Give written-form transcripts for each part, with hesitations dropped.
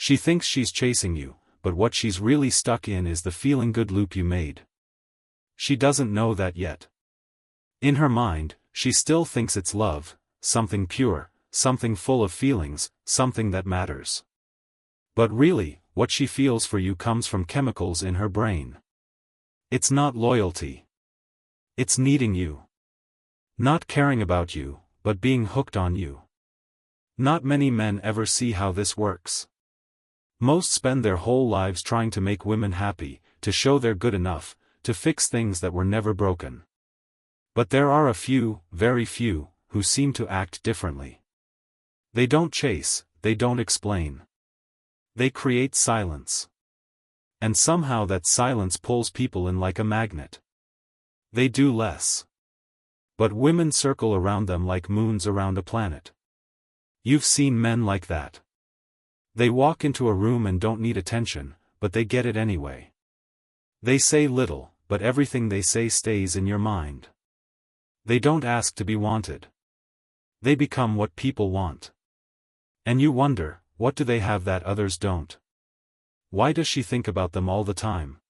She thinks she's chasing you, but what she's really stuck in is the feeling good loop you made. She doesn't know that yet. In her mind, she still thinks it's love, something pure, something full of feelings, something that matters. But really, what she feels for you comes from chemicals in her brain. It's not loyalty. It's needing you. Not caring about you, but being hooked on you. Not many men ever see how this works. Most spend their whole lives trying to make women happy, to show they're good enough, to fix things that were never broken. But there are a few, very few, who seem to act differently. They don't chase, they don't explain. They create silence. And somehow that silence pulls people in like a magnet. They do less. But women circle around them like moons around a planet. You've seen men like that. They walk into a room and don't need attention, but they get it anyway. They say little, but everything they say stays in your mind. They don't ask to be wanted. They become what people want. And you wonder, what do they have that others don't? Why does she think about them all the time?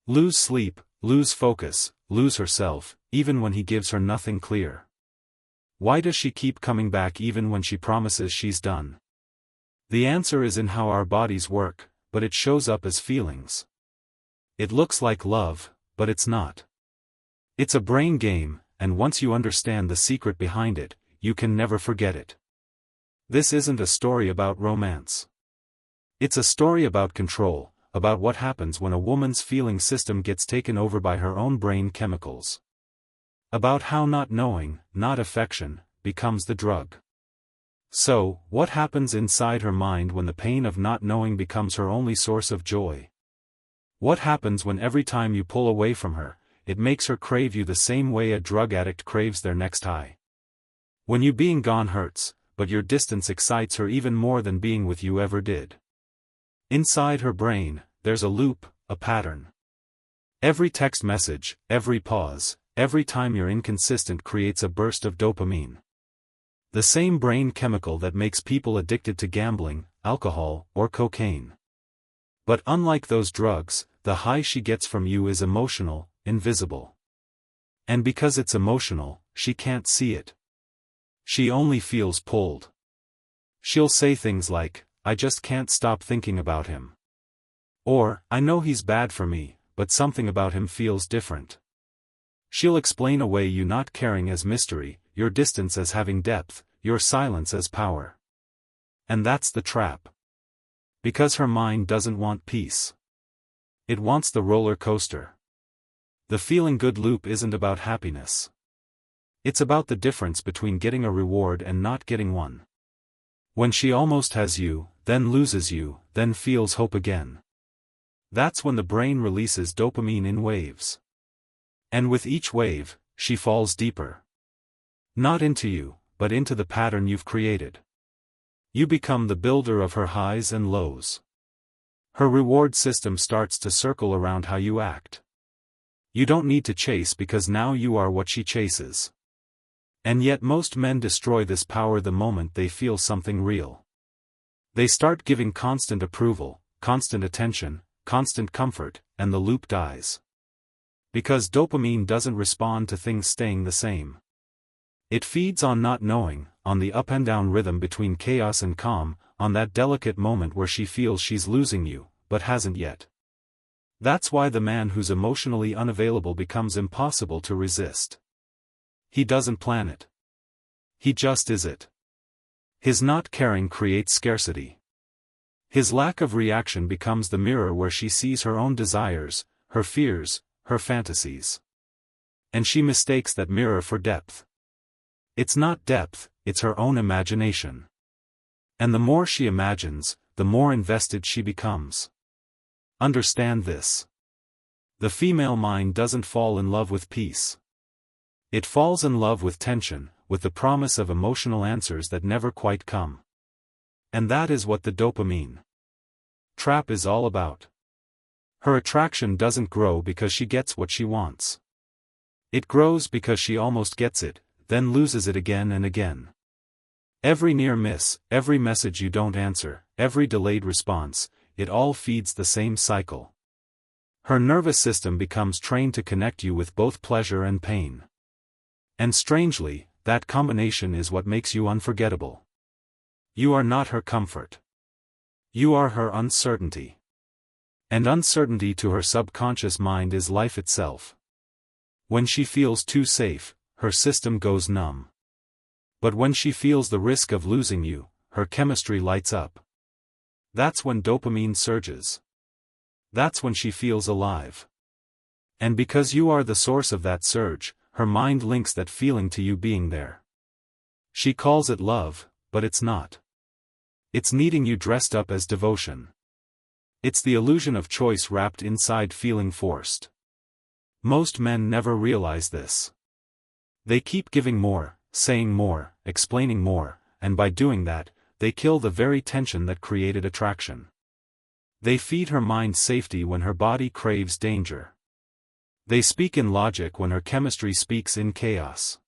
Lose sleep, lose focus, lose herself, even when he gives her nothing clear. Why does she keep coming back even when she promises she's done? The answer is in how our bodies work, but it shows up as feelings. It looks like love, but it's not. It's a brain game, and once you understand the secret behind it, you can never forget it. This isn't a story about romance. It's a story about control, about what happens when a woman's feeling system gets taken over by her own brain chemicals. About how not knowing, not affection, becomes the drug. So, what happens inside her mind when the pain of not knowing becomes her only source of joy? What happens when every time you pull away from her, it makes her crave you the same way a drug addict craves their next high? When you being gone hurts, but your distance excites her even more than being with you ever did. Inside her brain, there's a loop, a pattern. Every text message, every pause, every time you're inconsistent creates a burst of dopamine. The same brain chemical that makes people addicted to gambling, alcohol, or cocaine. But unlike those drugs, the high she gets from you is emotional, invisible. And because it's emotional, she can't see it. She only feels pulled. She'll say things like, "I just can't stop thinking about him." Or, "I know he's bad for me, but something about him feels different." She'll explain away you not caring as mystery, your distance as having depth, your silence as power. And that's the trap. Because her mind doesn't want peace. It wants the roller coaster. The feeling good loop isn't about happiness. It's about the difference between getting a reward and not getting one. When she almost has you, then loses you, then feels hope again. That's when the brain releases dopamine in waves. And with each wave, she falls deeper. Not into you, but into the pattern you've created. You become the builder of her highs and lows. Her reward system starts to circle around how you act. You don't need to chase because now you are what she chases. And yet most men destroy this power the moment they feel something real. They start giving constant approval, constant attention, constant comfort, and the loop dies. Because dopamine doesn't respond to things staying the same. It feeds on not knowing, on the up and down rhythm between chaos and calm, on that delicate moment where she feels she's losing you, but hasn't yet. That's why the man who's emotionally unavailable becomes impossible to resist. He doesn't plan it. He just is it. His not caring creates scarcity. His lack of reaction becomes the mirror where she sees her own desires, her fears, her fantasies. And she mistakes that mirror for depth. It's not depth, it's her own imagination. And the more she imagines, the more invested she becomes. Understand this. The female mind doesn't fall in love with peace. It falls in love with tension, with the promise of emotional answers that never quite come. And that is what the dopamine trap is all about. Her attraction doesn't grow because she gets what she wants. It grows because she almost gets it, then loses it again and again. Every near miss, every message you don't answer, every delayed response, it all feeds the same cycle. Her nervous system becomes trained to connect you with both pleasure and pain. And strangely, that combination is what makes you unforgettable. You are not her comfort. You are her uncertainty. And uncertainty to her subconscious mind is life itself. When she feels too safe, her system goes numb. But when she feels the risk of losing you, her chemistry lights up. That's when dopamine surges. That's when she feels alive. And because you are the source of that surge, her mind links that feeling to you being there. She calls it love, but it's not. It's needing you dressed up as devotion. It's the illusion of choice wrapped inside feeling forced. Most men never realize this. They keep giving more, saying more, explaining more, and by doing that, they kill the very tension that created attraction. They feed her mind safety when her body craves danger. They speak in logic when her chemistry speaks in chaos.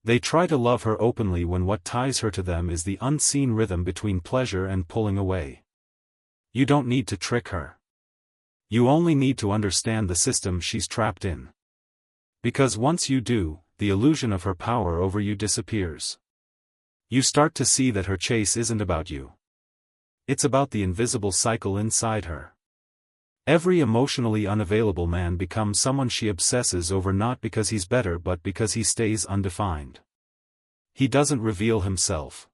They try to love her openly when what ties her to them is the unseen rhythm between pleasure and pulling away. You don't need to trick her. You only need to understand the system she's trapped in. Because once you do, the illusion of her power over you disappears. You start to see that her chase isn't about you. It's about the invisible cycle inside her. Every emotionally unavailable man becomes someone she obsesses over, not because he's better but because he stays undefined. He doesn't reveal himself.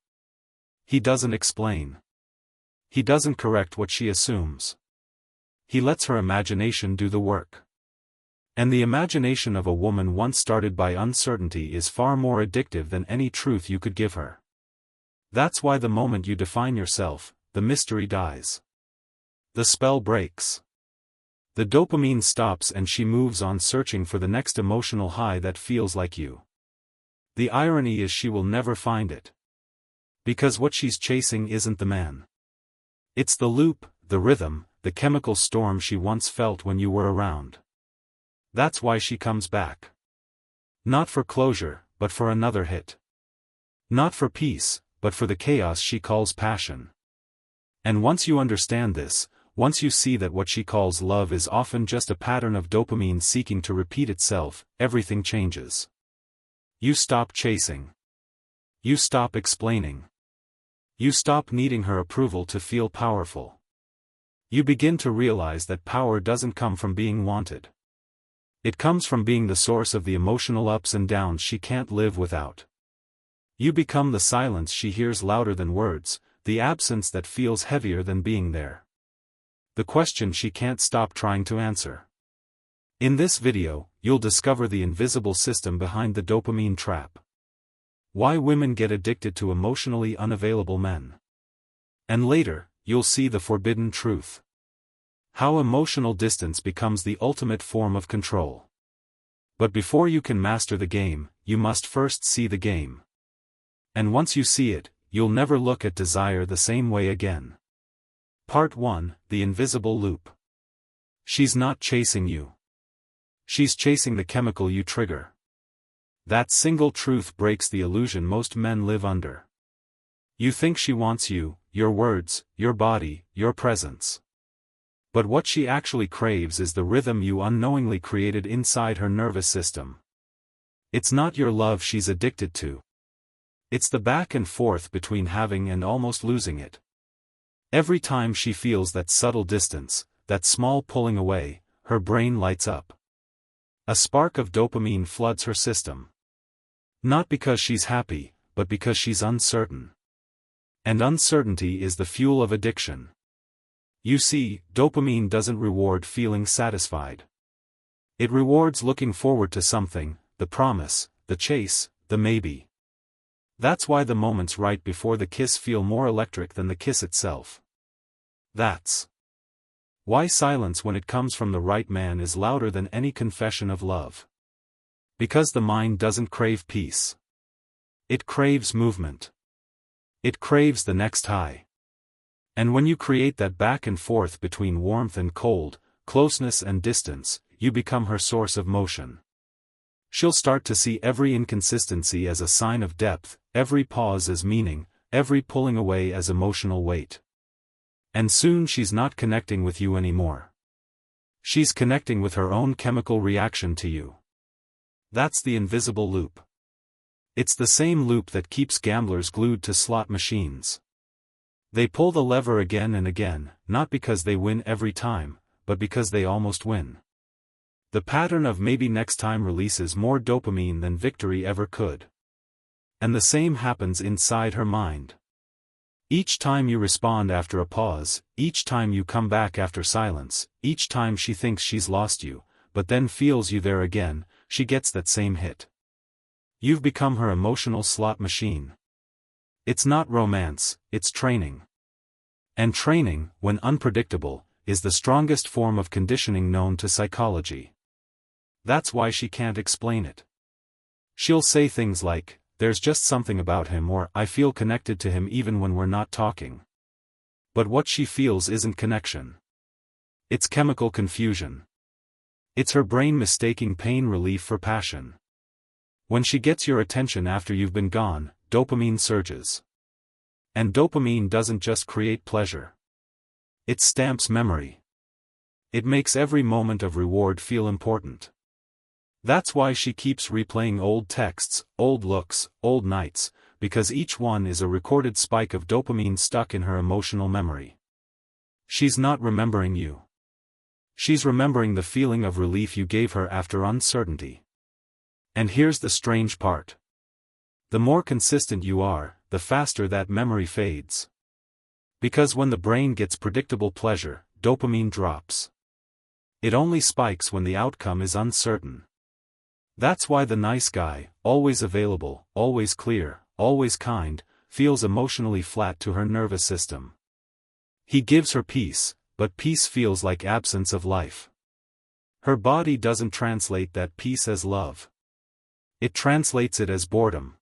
He doesn't explain. He doesn't correct what she assumes. He lets her imagination do the work. And the imagination of a woman once started by uncertainty is far more addictive than any truth you could give her. That's why the moment you define yourself, the mystery dies. The spell breaks. The dopamine stops and she moves on, searching for the next emotional high that feels like you. The irony is she will never find it. Because what she's chasing isn't the man. It's the loop, the rhythm, the chemical storm she once felt when you were around. That's why she comes back. Not for closure, but for another hit. Not for peace, but for the chaos she calls passion. And once you understand this, once you see that what she calls love is often just a pattern of dopamine seeking to repeat itself, everything changes. You stop chasing. You stop explaining. You stop needing her approval to feel powerful. You begin to realize that power doesn't come from being wanted. It comes from being the source of the emotional ups and downs she can't live without. You become the silence she hears louder than words, the absence that feels heavier than being there. The question she can't stop trying to answer. In this video, you'll discover the invisible system behind the dopamine trap. Why women get addicted to emotionally unavailable men. And later, you'll see the forbidden truth. How emotional distance becomes the ultimate form of control. But before you can master the game, you must first see the game. And once you see it, you'll never look at desire the same way again. Part 1, The Invisible Loop. She's not chasing you. She's chasing the chemical you trigger. That single truth breaks the illusion most men live under. You think she wants you, your words, your body, your presence. But what she actually craves is the rhythm you unknowingly created inside her nervous system. It's not your love she's addicted to. It's the back and forth between having and almost losing it. Every time she feels that subtle distance, that small pulling away, her brain lights up. A spark of dopamine floods her system. Not because she's happy, but because she's uncertain. And uncertainty is the fuel of addiction. You see, dopamine doesn't reward feeling satisfied. It rewards looking forward to something, the promise, the chase, the maybe. That's why the moments right before the kiss feel more electric than the kiss itself. That's why silence when it comes from the right man is louder than any confession of love. Because the mind doesn't crave peace. It craves movement. It craves the next high. And when you create that back and forth between warmth and cold, closeness and distance, you become her source of motion. She'll start to see every inconsistency as a sign of depth, every pause as meaning, every pulling away as emotional weight. And soon she's not connecting with you anymore. She's connecting with her own chemical reaction to you. That's the invisible loop. It's the same loop that keeps gamblers glued to slot machines. They pull the lever again and again, not because they win every time, but because they almost win. The pattern of maybe next time releases more dopamine than victory ever could. And the same happens inside her mind. Each time you respond after a pause, each time you come back after silence, each time she thinks she's lost you, but then feels you there again, she gets that same hit. You've become her emotional slot machine. It's not romance, it's training. And training, when unpredictable, is the strongest form of conditioning known to psychology. That's why she can't explain it. She'll say things like, "There's just something about him," or "I feel connected to him even when we're not talking." But what she feels isn't connection. It's chemical confusion. It's her brain mistaking pain relief for passion. When she gets your attention after you've been gone, dopamine surges. And dopamine doesn't just create pleasure. It stamps memory. It makes every moment of reward feel important. That's why she keeps replaying old texts, old looks, old nights, because each one is a recorded spike of dopamine stuck in her emotional memory. She's not remembering you. She's remembering the feeling of relief you gave her after uncertainty. And here's the strange part. The more consistent you are, the faster that memory fades. Because when the brain gets predictable pleasure, dopamine drops. It only spikes when the outcome is uncertain. That's why the nice guy, always available, always clear, always kind, feels emotionally flat to her nervous system. He gives her peace, but peace feels like absence of life. Her body doesn't translate that peace as love. It translates it as boredom.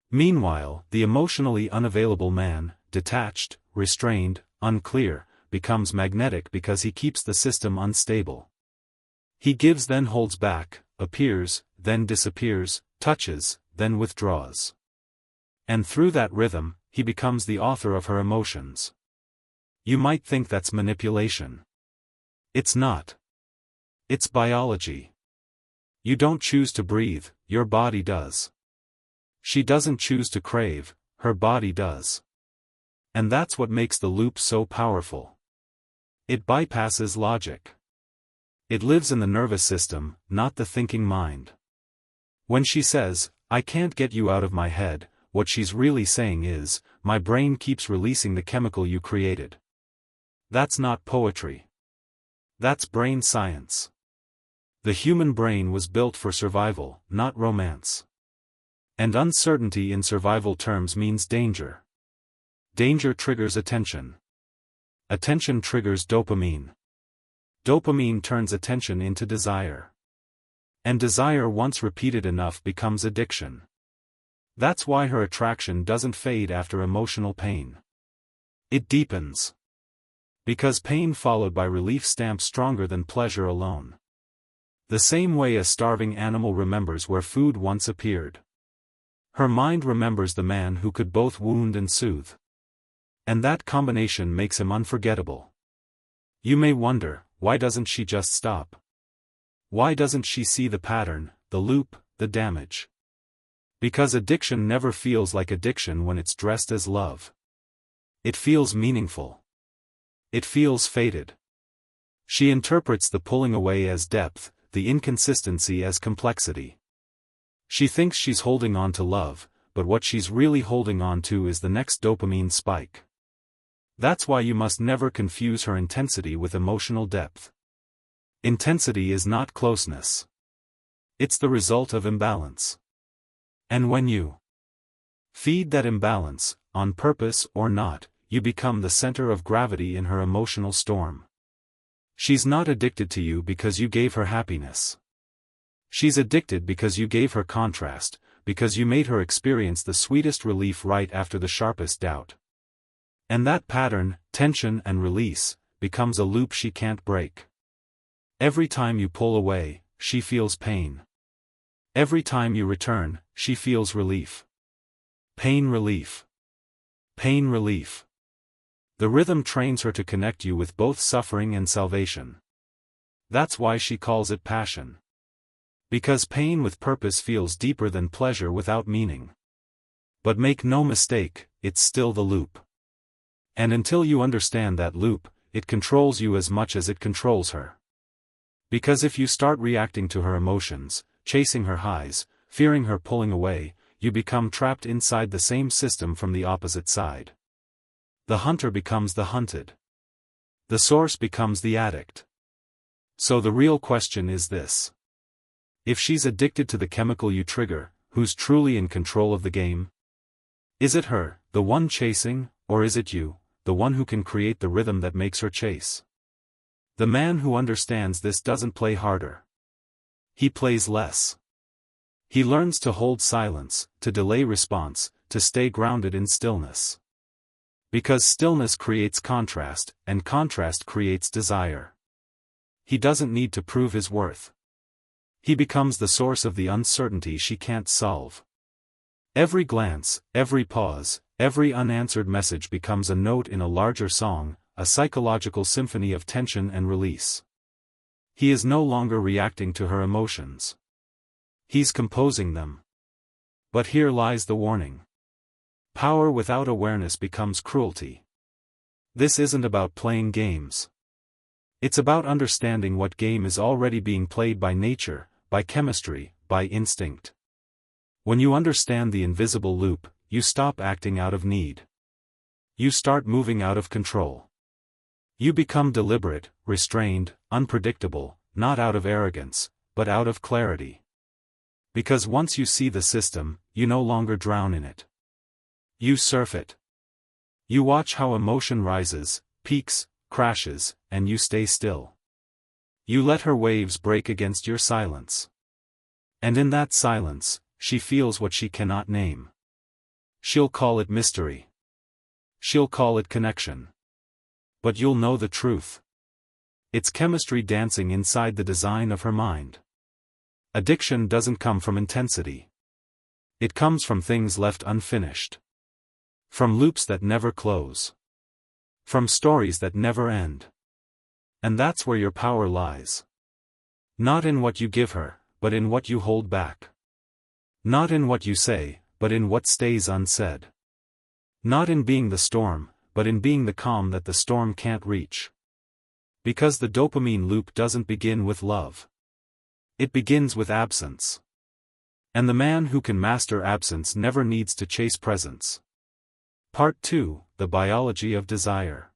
Meanwhile, the emotionally unavailable man, detached, restrained, unclear, becomes magnetic because he keeps the system unstable. He gives, then holds back, appears, then disappears, touches, then withdraws. And through that rhythm, he becomes the author of her emotions. You might think that's manipulation. It's not. It's biology. You don't choose to breathe, your body does. She doesn't choose to crave, her body does. And that's what makes the loop so powerful. It bypasses logic. It lives in the nervous system, not the thinking mind. When she says, "I can't get you out of my head," what she's really saying is, "My brain keeps releasing the chemical you created." That's not poetry. That's brain science. The human brain was built for survival, not romance. And uncertainty in survival terms means danger. Danger triggers attention. Attention triggers dopamine. Dopamine turns attention into desire. And desire, once repeated enough, becomes addiction. That's why her attraction doesn't fade after emotional pain. It deepens. Because pain followed by relief stamps stronger than pleasure alone. The same way a starving animal remembers where food once appeared. Her mind remembers the man who could both wound and soothe. And that combination makes him unforgettable. You may wonder, why doesn't she just stop? Why doesn't she see the pattern, the loop, the damage? Because addiction never feels like addiction when it's dressed as love. It feels meaningful. It feels fated. She interprets the pulling away as depth, the inconsistency as complexity. She thinks she's holding on to love, but what she's really holding on to is the next dopamine spike. That's why you must never confuse her intensity with emotional depth. Intensity is not closeness. It's the result of imbalance. And when you feed that imbalance, on purpose or not, you become the center of gravity in her emotional storm. She's not addicted to you because you gave her happiness. She's addicted because you gave her contrast, because you made her experience the sweetest relief right after the sharpest doubt. And that pattern, tension and release, becomes a loop she can't break. Every time you pull away, she feels pain. Every time you return, she feels relief. Pain relief. Pain relief. The rhythm trains her to connect you with both suffering and salvation. That's why she calls it passion. Because pain with purpose feels deeper than pleasure without meaning. But make no mistake, it's still the loop. And until you understand that loop, it controls you as much as it controls her. Because if you start reacting to her emotions, chasing her highs, fearing her pulling away, you become trapped inside the same system from the opposite side. The hunter becomes the hunted. The source becomes the addict. So the real question is this. If she's addicted to the chemical you trigger, who's truly in control of the game? Is it her, the one chasing, or is it you, the one who can create the rhythm that makes her chase? The man who understands this doesn't play harder. He plays less. He learns to hold silence, to delay response, to stay grounded in stillness. Because stillness creates contrast, and contrast creates desire. He doesn't need to prove his worth. He becomes the source of the uncertainty she can't solve. Every glance, every pause, every unanswered message becomes a note in a larger song, a psychological symphony of tension and release. He is no longer reacting to her emotions. He's composing them. But here lies the warning. Power without awareness becomes cruelty. This isn't about playing games. It's about understanding what game is already being played by nature, by chemistry, by instinct. When you understand the invisible loop, you stop acting out of need. You start moving out of control. You become deliberate, restrained, unpredictable, not out of arrogance, but out of clarity. Because once you see the system, you no longer drown in it. You surf it. You watch how emotion rises, peaks, crashes, and you stay still. You let her waves break against your silence. And in that silence, she feels what she cannot name. She'll call it mystery. She'll call it connection. But you'll know the truth. It's chemistry dancing inside the design of her mind. Addiction doesn't come from intensity. It comes from things left unfinished. From loops that never close. From stories that never end. And that's where your power lies. Not in what you give her, but in what you hold back. Not in what you say, but in what stays unsaid. Not in being the storm, but in being the calm that the storm can't reach. Because the dopamine loop doesn't begin with love. It begins with absence. And the man who can master absence never needs to chase presence. Part 2, The Biology of Desire.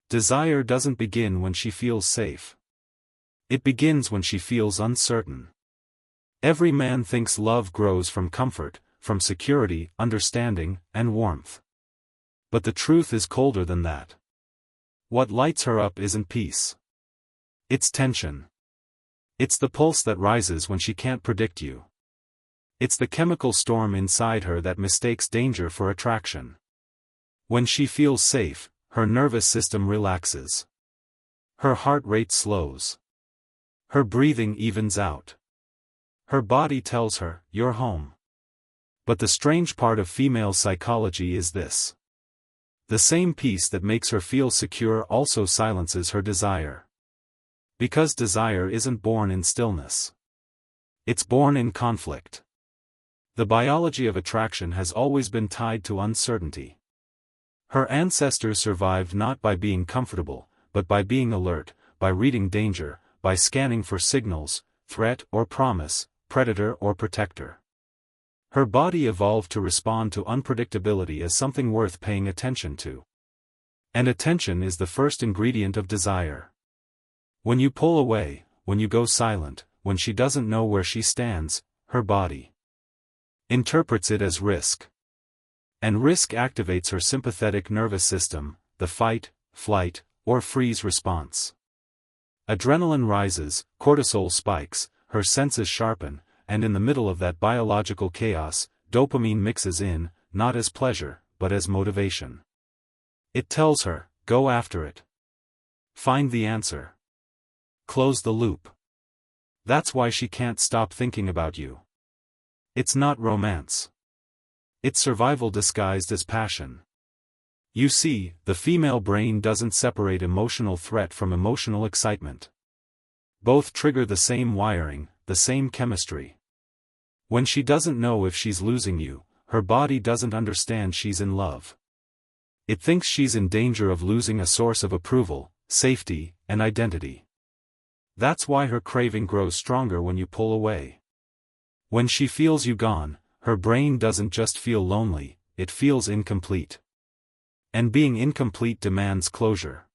Desire doesn't begin when she feels safe. It begins when she feels uncertain. Every man thinks love grows from comfort, from security, understanding, and warmth. But the truth is colder than that. What lights her up isn't peace. It's tension. It's the pulse that rises when she can't predict you. It's the chemical storm inside her that mistakes danger for attraction. When she feels safe, her nervous system relaxes. Her heart rate slows. Her breathing evens out. Her body tells her, "You're home." But the strange part of female psychology is this. The same peace that makes her feel secure also silences her desire. Because desire isn't born in stillness. It's born in conflict. The biology of attraction has always been tied to uncertainty. Her ancestors survived not by being comfortable, but by being alert, by reading danger, by scanning for signals, threat or promise, predator or protector. Her body evolved to respond to unpredictability as something worth paying attention to. And attention is the first ingredient of desire. When you pull away, when you go silent, when she doesn't know where she stands, her body interprets it as risk. And risk activates her sympathetic nervous system, the fight, flight, or freeze response. Adrenaline rises, cortisol spikes, her senses sharpen, and in the middle of that biological chaos, dopamine mixes in, not as pleasure, but as motivation. It tells her, go after it. Find the answer. Close the loop. That's why she can't stop thinking about you. It's not romance. It's survival disguised as passion. You see, the female brain doesn't separate emotional threat from emotional excitement. Both trigger the same wiring, the same chemistry. When she doesn't know if she's losing you, her body doesn't understand she's in love. It thinks she's in danger of losing a source of approval, safety, and identity. That's why her craving grows stronger when you pull away. When she feels you gone, her brain doesn't just feel lonely, it feels incomplete. And being incomplete demands closure.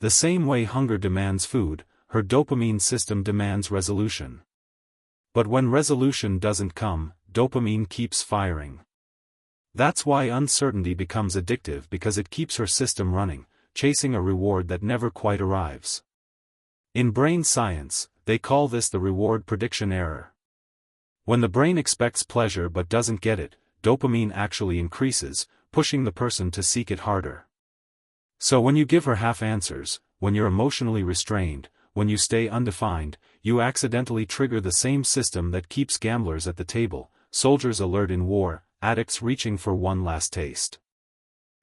The same way hunger demands food, her dopamine system demands resolution. But when resolution doesn't come, dopamine keeps firing. That's why uncertainty becomes addictive, because it keeps her system running, chasing a reward that never quite arrives. In brain science, they call this the reward prediction error. When the brain expects pleasure but doesn't get it, dopamine actually increases, pushing the person to seek it harder. So when you give her half answers, when you're emotionally restrained, when you stay undefined, you accidentally trigger the same system that keeps gamblers at the table, soldiers alert in war, addicts reaching for one last taste.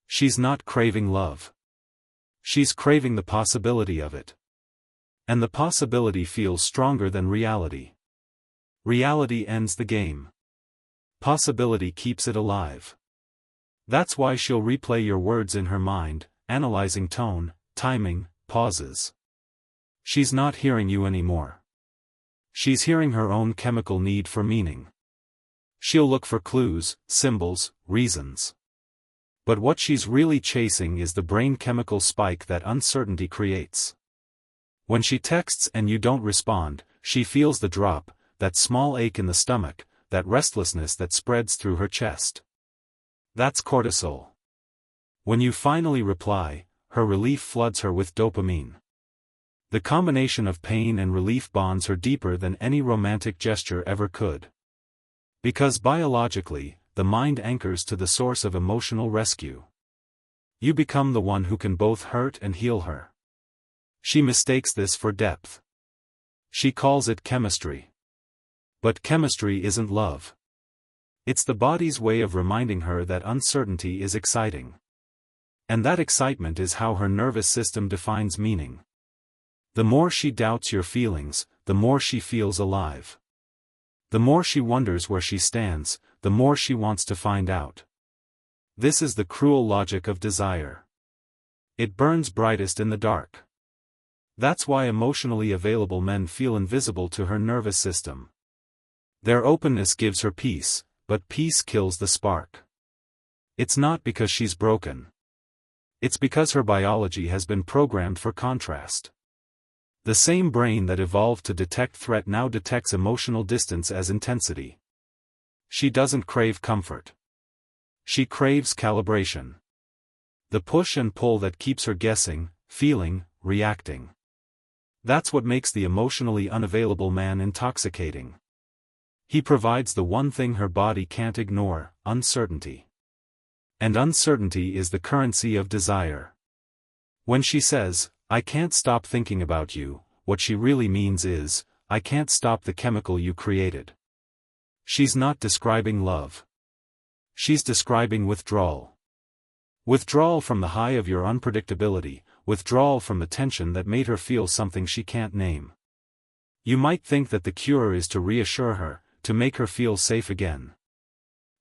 She's not craving love. She's craving the possibility of it. And the possibility feels stronger than reality. Reality ends the game. Possibility keeps it alive. That's why she'll replay your words in her mind, analyzing tone, timing, pauses. She's not hearing you anymore. She's hearing her own chemical need for meaning. She'll look for clues, symbols, reasons. But what she's really chasing is the brain chemical spike that uncertainty creates. When she texts and you don't respond, she feels the drop, that small ache in the stomach, that restlessness that spreads through her chest. That's cortisol. When you finally reply, her relief floods her with dopamine. The combination of pain and relief bonds her deeper than any romantic gesture ever could. Because biologically, the mind anchors to the source of emotional rescue. You become the one who can both hurt and heal her. She mistakes this for depth. She calls it chemistry. But chemistry isn't love. It's the body's way of reminding her that uncertainty is exciting. And that excitement is how her nervous system defines meaning. The more she doubts your feelings, the more she feels alive. The more she wonders where she stands, the more she wants to find out. This is the cruel logic of desire. It burns brightest in the dark. That's why emotionally available men feel invisible to her nervous system. Their openness gives her peace, but peace kills the spark. It's not because she's broken. It's because her biology has been programmed for contrast. The same brain that evolved to detect threat now detects emotional distance as intensity. She doesn't crave comfort. She craves calibration. The push and pull that keeps her guessing, feeling, reacting. That's what makes the emotionally unavailable man intoxicating. He provides the one thing her body can't ignore, uncertainty. And uncertainty is the currency of desire. When she says, "I can't stop thinking about you," what she really means is, "I can't stop the chemical you created." She's not describing love. She's describing withdrawal. Withdrawal from the high of your unpredictability, withdrawal from the tension that made her feel something she can't name. You might think that the cure is to reassure her, to make her feel safe again.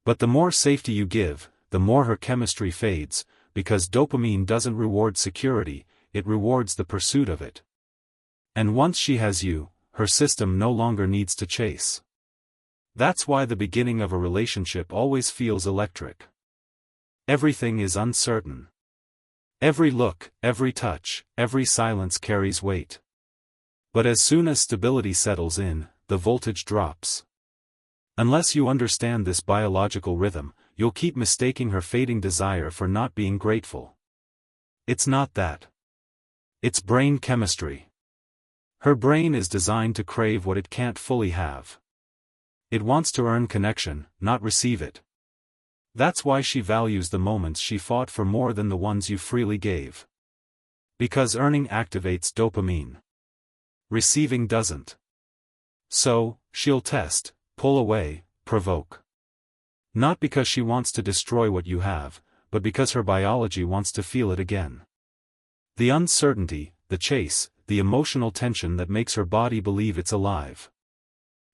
But the more safety you give, the more her chemistry fades, because dopamine doesn't reward security, it rewards the pursuit of it. And once she has you, her system no longer needs to chase. That's why the beginning of a relationship always feels electric. Everything is uncertain. Every look, every touch, every silence carries weight. But as soon as stability settles in, the voltage drops. Unless you understand this biological rhythm, you'll keep mistaking her fading desire for not being grateful. It's not that. It's brain chemistry. Her brain is designed to crave what it can't fully have. It wants to earn connection, not receive it. That's why she values the moments she fought for more than the ones you freely gave. Because earning activates dopamine. Receiving doesn't. So, she'll test, pull away, provoke. Not because she wants to destroy what you have, but because her biology wants to feel it again. The uncertainty, the chase, the emotional tension that makes her body believe it's alive.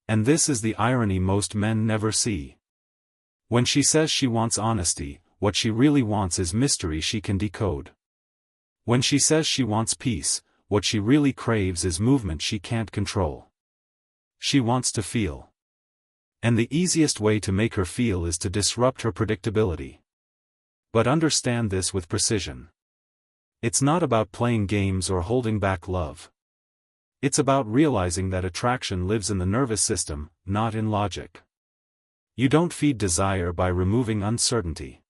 And this is the irony most men never see. When she says she wants honesty, what she really wants is mystery she can decode. When she says she wants peace, what she really craves is movement she can't control. She wants to feel. And the easiest way to make her feel is to disrupt her predictability. But understand this with precision. It's not about playing games or holding back love. It's about realizing that attraction lives in the nervous system, not in logic. You don't feed desire by removing uncertainty.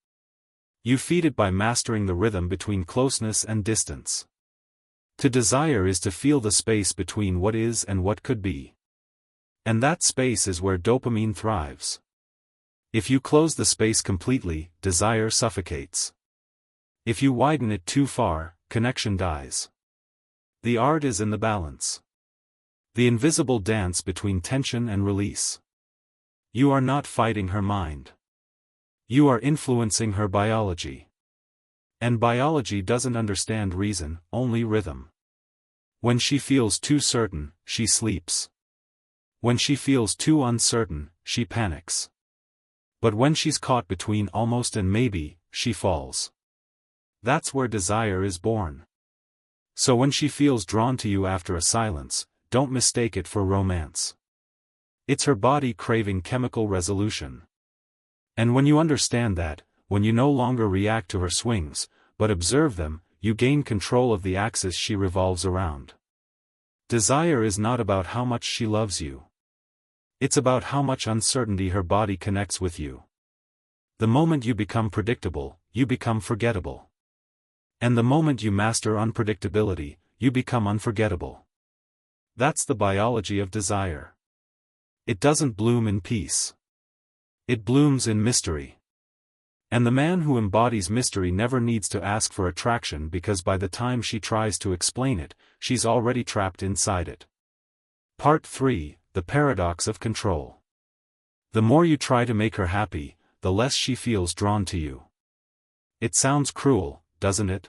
You feed it by mastering the rhythm between closeness and distance. To desire is to feel the space between what is and what could be. And that space is where dopamine thrives. If you close the space completely, desire suffocates. If you widen it too far, connection dies. The art is in the balance. The invisible dance between tension and release. You are not fighting her mind. You are influencing her biology. And biology doesn't understand reason, only rhythm. When she feels too certain, she sleeps. When she feels too uncertain, she panics. But when she's caught between almost and maybe, she falls. That's where desire is born. So when she feels drawn to you after a silence, don't mistake it for romance. It's her body craving chemical resolution. And when you understand that, when you no longer react to her swings, but observe them, you gain control of the axis she revolves around. Desire is not about how much she loves you. It's about how much uncertainty her body connects with you. The moment you become predictable, you become forgettable. And the moment you master unpredictability, you become unforgettable. That's the biology of desire. It doesn't bloom in peace. It blooms in mystery. And the man who embodies mystery never needs to ask for attraction because by the time she tries to explain it, she's already trapped inside it. Part 3, The Paradox of Control. The more you try to make her happy, the less she feels drawn to you. It sounds cruel, doesn't it?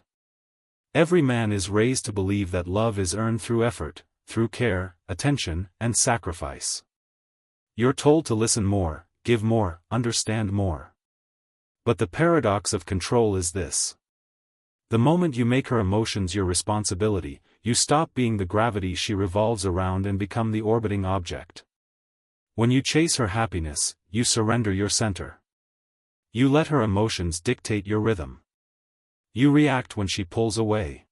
Every man is raised to believe that love is earned through effort, through care, attention, and sacrifice. You're told to listen more, give more, understand more. But the paradox of control is this. The moment you make her emotions your responsibility, you stop being the gravity she revolves around and become the orbiting object. When you chase her happiness, you surrender your center. You let her emotions dictate your rhythm. You react when she pulls away.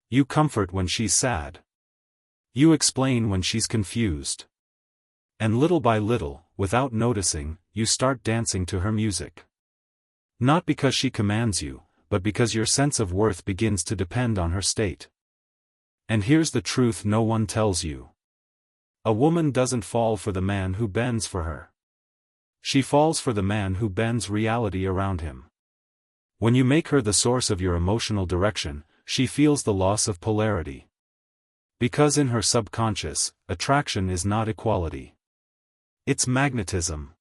You comfort when she's sad. You explain when she's confused. And little by little, without noticing, you start dancing to her music. Not because she commands you, but because your sense of worth begins to depend on her state. And here's the truth no one tells you. A woman doesn't fall for the man who bends for her. She falls for the man who bends reality around him. When you make her the source of your emotional direction, she feels the loss of polarity. Because in her subconscious, attraction is not equality. It's magnetism.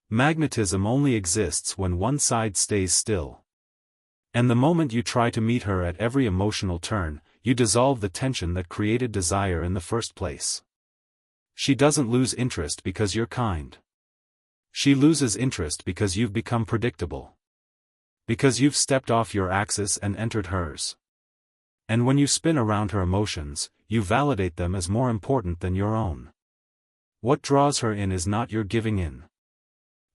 Magnetism only exists when one side stays still. And the moment you try to meet her at every emotional turn, you dissolve the tension that created desire in the first place. She doesn't lose interest because you're kind. She loses interest because you've become predictable. Because you've stepped off your axis and entered hers. And when you spin around her emotions, you validate them as more important than your own. What draws her in is not your giving in.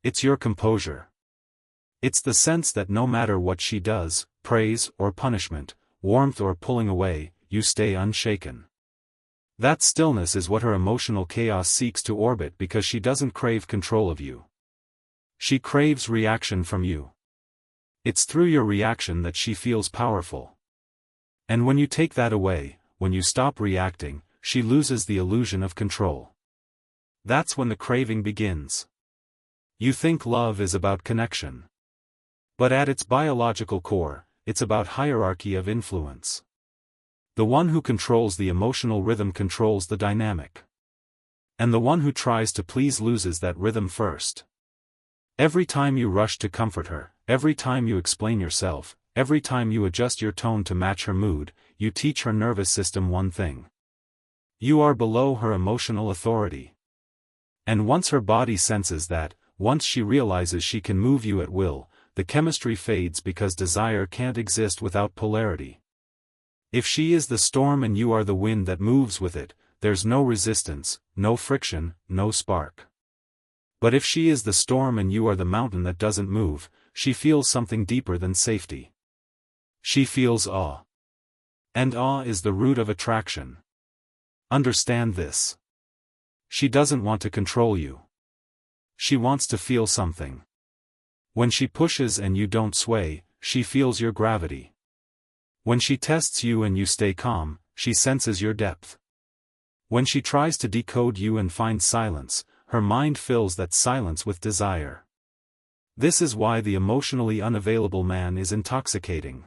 It's your composure. It's the sense that no matter what she does, praise or punishment, warmth or pulling away, you stay unshaken. That stillness is what her emotional chaos seeks to orbit because she doesn't crave control of you. She craves reaction from you. It's through your reaction that she feels powerful. And when you take that away, when you stop reacting, she loses the illusion of control. That's when the craving begins. You think love is about connection. But at its biological core, it's about hierarchy of influence. The one who controls the emotional rhythm controls the dynamic. And the one who tries to please loses that rhythm first. Every time you rush to comfort her, every time you explain yourself, every time you adjust your tone to match her mood, you teach her nervous system one thing. You are below her emotional authority. And once her body senses that, once she realizes she can move you at will, the chemistry fades because desire can't exist without polarity. If she is the storm and you are the wind that moves with it, there's no resistance, no friction, no spark. But if she is the storm and you are the mountain that doesn't move, she feels something deeper than safety. She feels awe. And awe is the root of attraction. Understand this. She doesn't want to control you. She wants to feel something. When she pushes and you don't sway, she feels your gravity. When she tests you and you stay calm, she senses your depth. When she tries to decode you and find silence, her mind fills that silence with desire. This is why the emotionally unavailable man is intoxicating.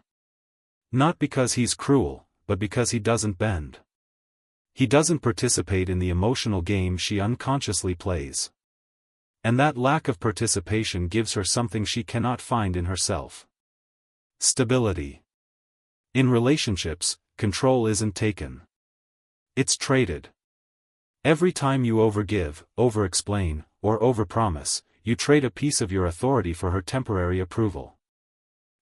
Not because he's cruel, but because he doesn't bend. He doesn't participate in the emotional game she unconsciously plays. And that lack of participation gives her something she cannot find in herself. Stability. In relationships, control isn't taken. It's traded. Every time you overgive, over-explain, or overpromise, you trade a piece of your authority for her temporary approval.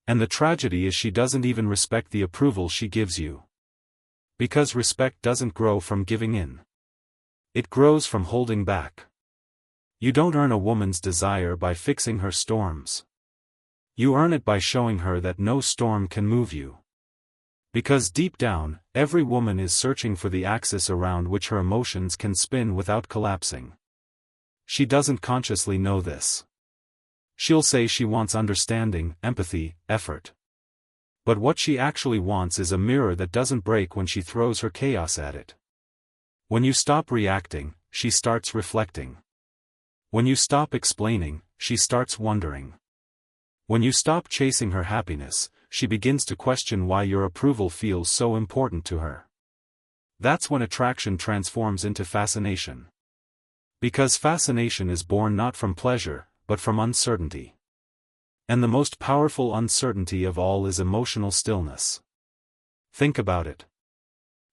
And the tragedy is she doesn't even respect the approval she gives you. Because respect doesn't grow from giving in. It grows from holding back. You don't earn a woman's desire by fixing her storms. You earn it by showing her that no storm can move you. Because deep down, every woman is searching for the axis around which her emotions can spin without collapsing. She doesn't consciously know this. She'll say she wants understanding, empathy, effort. But what she actually wants is a mirror that doesn't break when she throws her chaos at it. When you stop reacting, she starts reflecting. When you stop explaining, she starts wondering. When you stop chasing her happiness, she begins to question why your approval feels so important to her. That's when attraction transforms into fascination. Because fascination is born not from pleasure, but from uncertainty. And the most powerful uncertainty of all is emotional stillness. Think about it.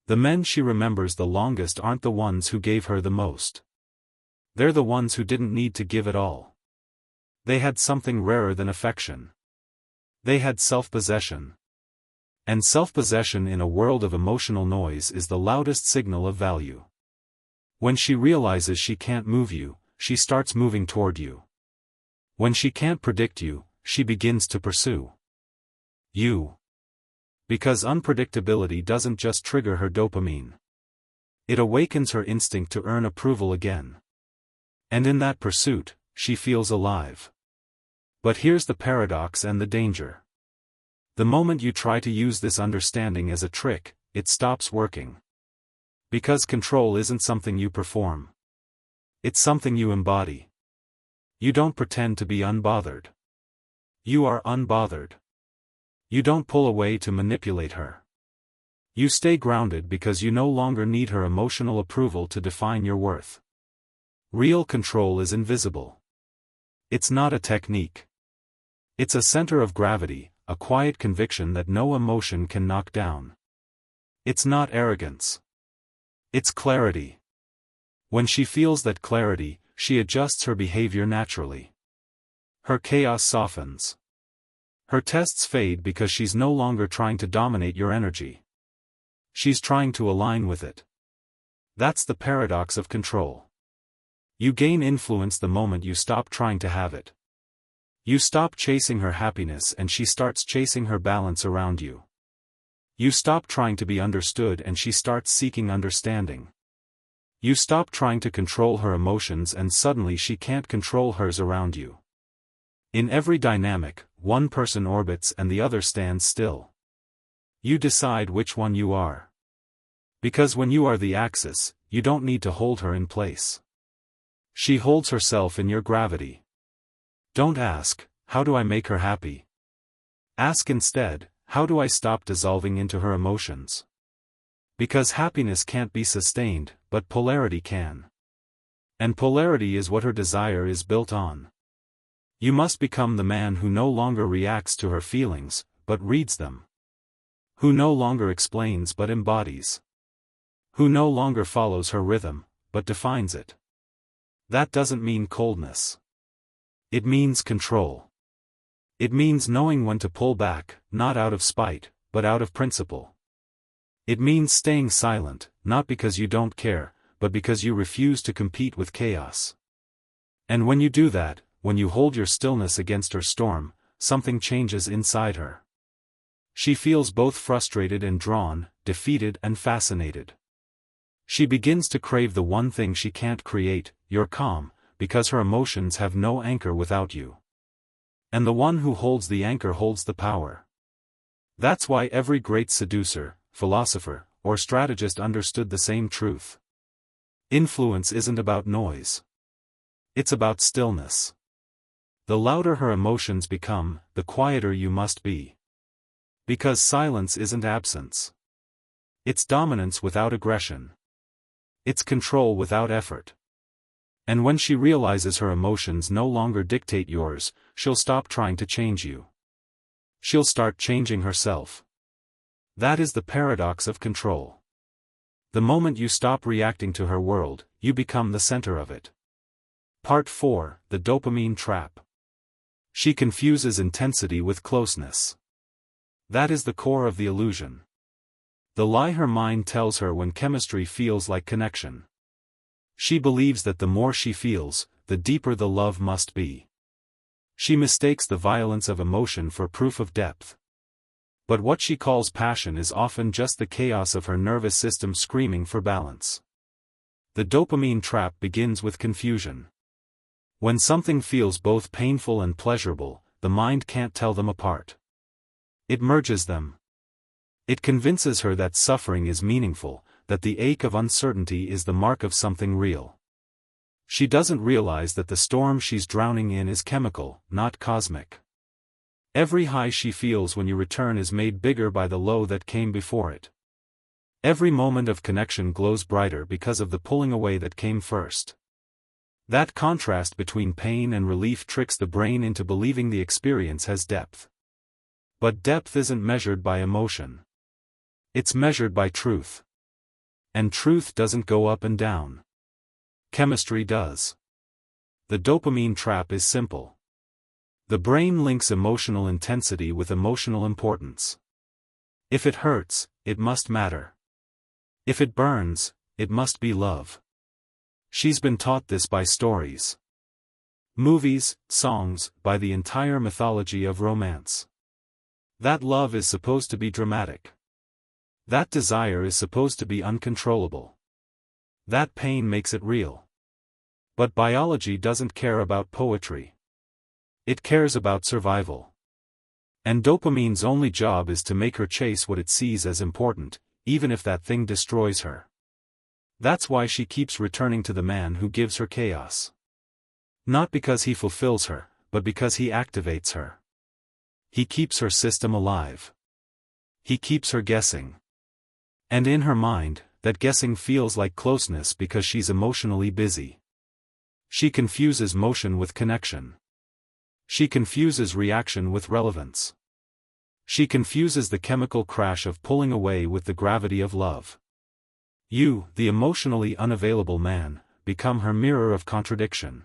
The men she remembers the longest aren't the ones who gave her the most. They're the ones who didn't need to give at all. They had something rarer than affection. They had self-possession. And self-possession in a world of emotional noise is the loudest signal of value. When she realizes she can't move you, she starts moving toward you. When she can't predict you, she begins to pursue you. Because unpredictability doesn't just trigger her dopamine. It awakens her instinct to earn approval again. And in that pursuit, she feels alive. But here's the paradox and the danger. The moment you try to use this understanding as a trick, it stops working. Because control isn't something you perform. It's something you embody. You don't pretend to be unbothered. You are unbothered. You don't pull away to manipulate her. You stay grounded because you no longer need her emotional approval to define your worth. Real control is invisible. It's not a technique. It's a center of gravity, a quiet conviction that no emotion can knock down. It's not arrogance. It's clarity. When she feels that clarity, she adjusts her behavior naturally. Her chaos softens. Her tests fade because she's no longer trying to dominate your energy. She's trying to align with it. That's the paradox of control. You gain influence the moment you stop trying to have it. You stop chasing her happiness and she starts chasing her balance around you. You stop trying to be understood and she starts seeking understanding. You stop trying to control her emotions and suddenly she can't control hers around you. In every dynamic, one person orbits and the other stands still. You decide which one you are. Because when you are the axis, you don't need to hold her in place. She holds herself in your gravity. Don't ask, how do I make her happy? Ask instead, how do I stop dissolving into her emotions? Because happiness can't be sustained, but polarity can. And polarity is what her desire is built on. You must become the man who no longer reacts to her feelings, but reads them. Who no longer explains but embodies. Who no longer follows her rhythm, but defines it. That doesn't mean coldness. It means control. It means knowing when to pull back, not out of spite, but out of principle. It means staying silent, not because you don't care, but because you refuse to compete with chaos. And when you do that, when you hold your stillness against her storm, something changes inside her. She feels both frustrated and drawn, defeated and fascinated. She begins to crave the one thing she can't create, your calm, because her emotions have no anchor without you. And the one who holds the anchor holds the power. That's why every great seducer, philosopher, or strategist understood the same truth. Influence isn't about noise. It's about stillness. The louder her emotions become, the quieter you must be. Because silence isn't absence. It's dominance without aggression. It's control without effort. And when she realizes her emotions no longer dictate yours, she'll stop trying to change you. She'll start changing herself. That is the paradox of control. The moment you stop reacting to her world, you become the center of it. Part 4, The Dopamine Trap. She confuses intensity with closeness. That is the core of the illusion. The lie her mind tells her when chemistry feels like connection. She believes that the more she feels, the deeper the love must be. She mistakes the violence of emotion for proof of depth. But what she calls passion is often just the chaos of her nervous system screaming for balance. The dopamine trap begins with confusion. When something feels both painful and pleasurable, the mind can't tell them apart. It merges them. It convinces her that suffering is meaningful, that the ache of uncertainty is the mark of something real. She doesn't realize that the storm she's drowning in is chemical, not cosmic. Every high she feels when you return is made bigger by the low that came before it. Every moment of connection glows brighter because of the pulling away that came first. That contrast between pain and relief tricks the brain into believing the experience has depth. But depth isn't measured by emotion. It's measured by truth. And truth doesn't go up and down. Chemistry does. The dopamine trap is simple. The brain links emotional intensity with emotional importance. If it hurts, it must matter. If it burns, it must be love. She's been taught this by stories, movies, songs, by the entire mythology of romance. That love is supposed to be dramatic. That desire is supposed to be uncontrollable. That pain makes it real. But biology doesn't care about poetry. It cares about survival. And dopamine's only job is to make her chase what it sees as important, even if that thing destroys her. That's why she keeps returning to the man who gives her chaos. Not because he fulfills her, but because he activates her. He keeps her system alive. He keeps her guessing. And in her mind, that guessing feels like closeness because she's emotionally busy. She confuses motion with connection. She confuses reaction with relevance. She confuses the chemical crash of pulling away with the gravity of love. You, the emotionally unavailable man, become her mirror of contradiction.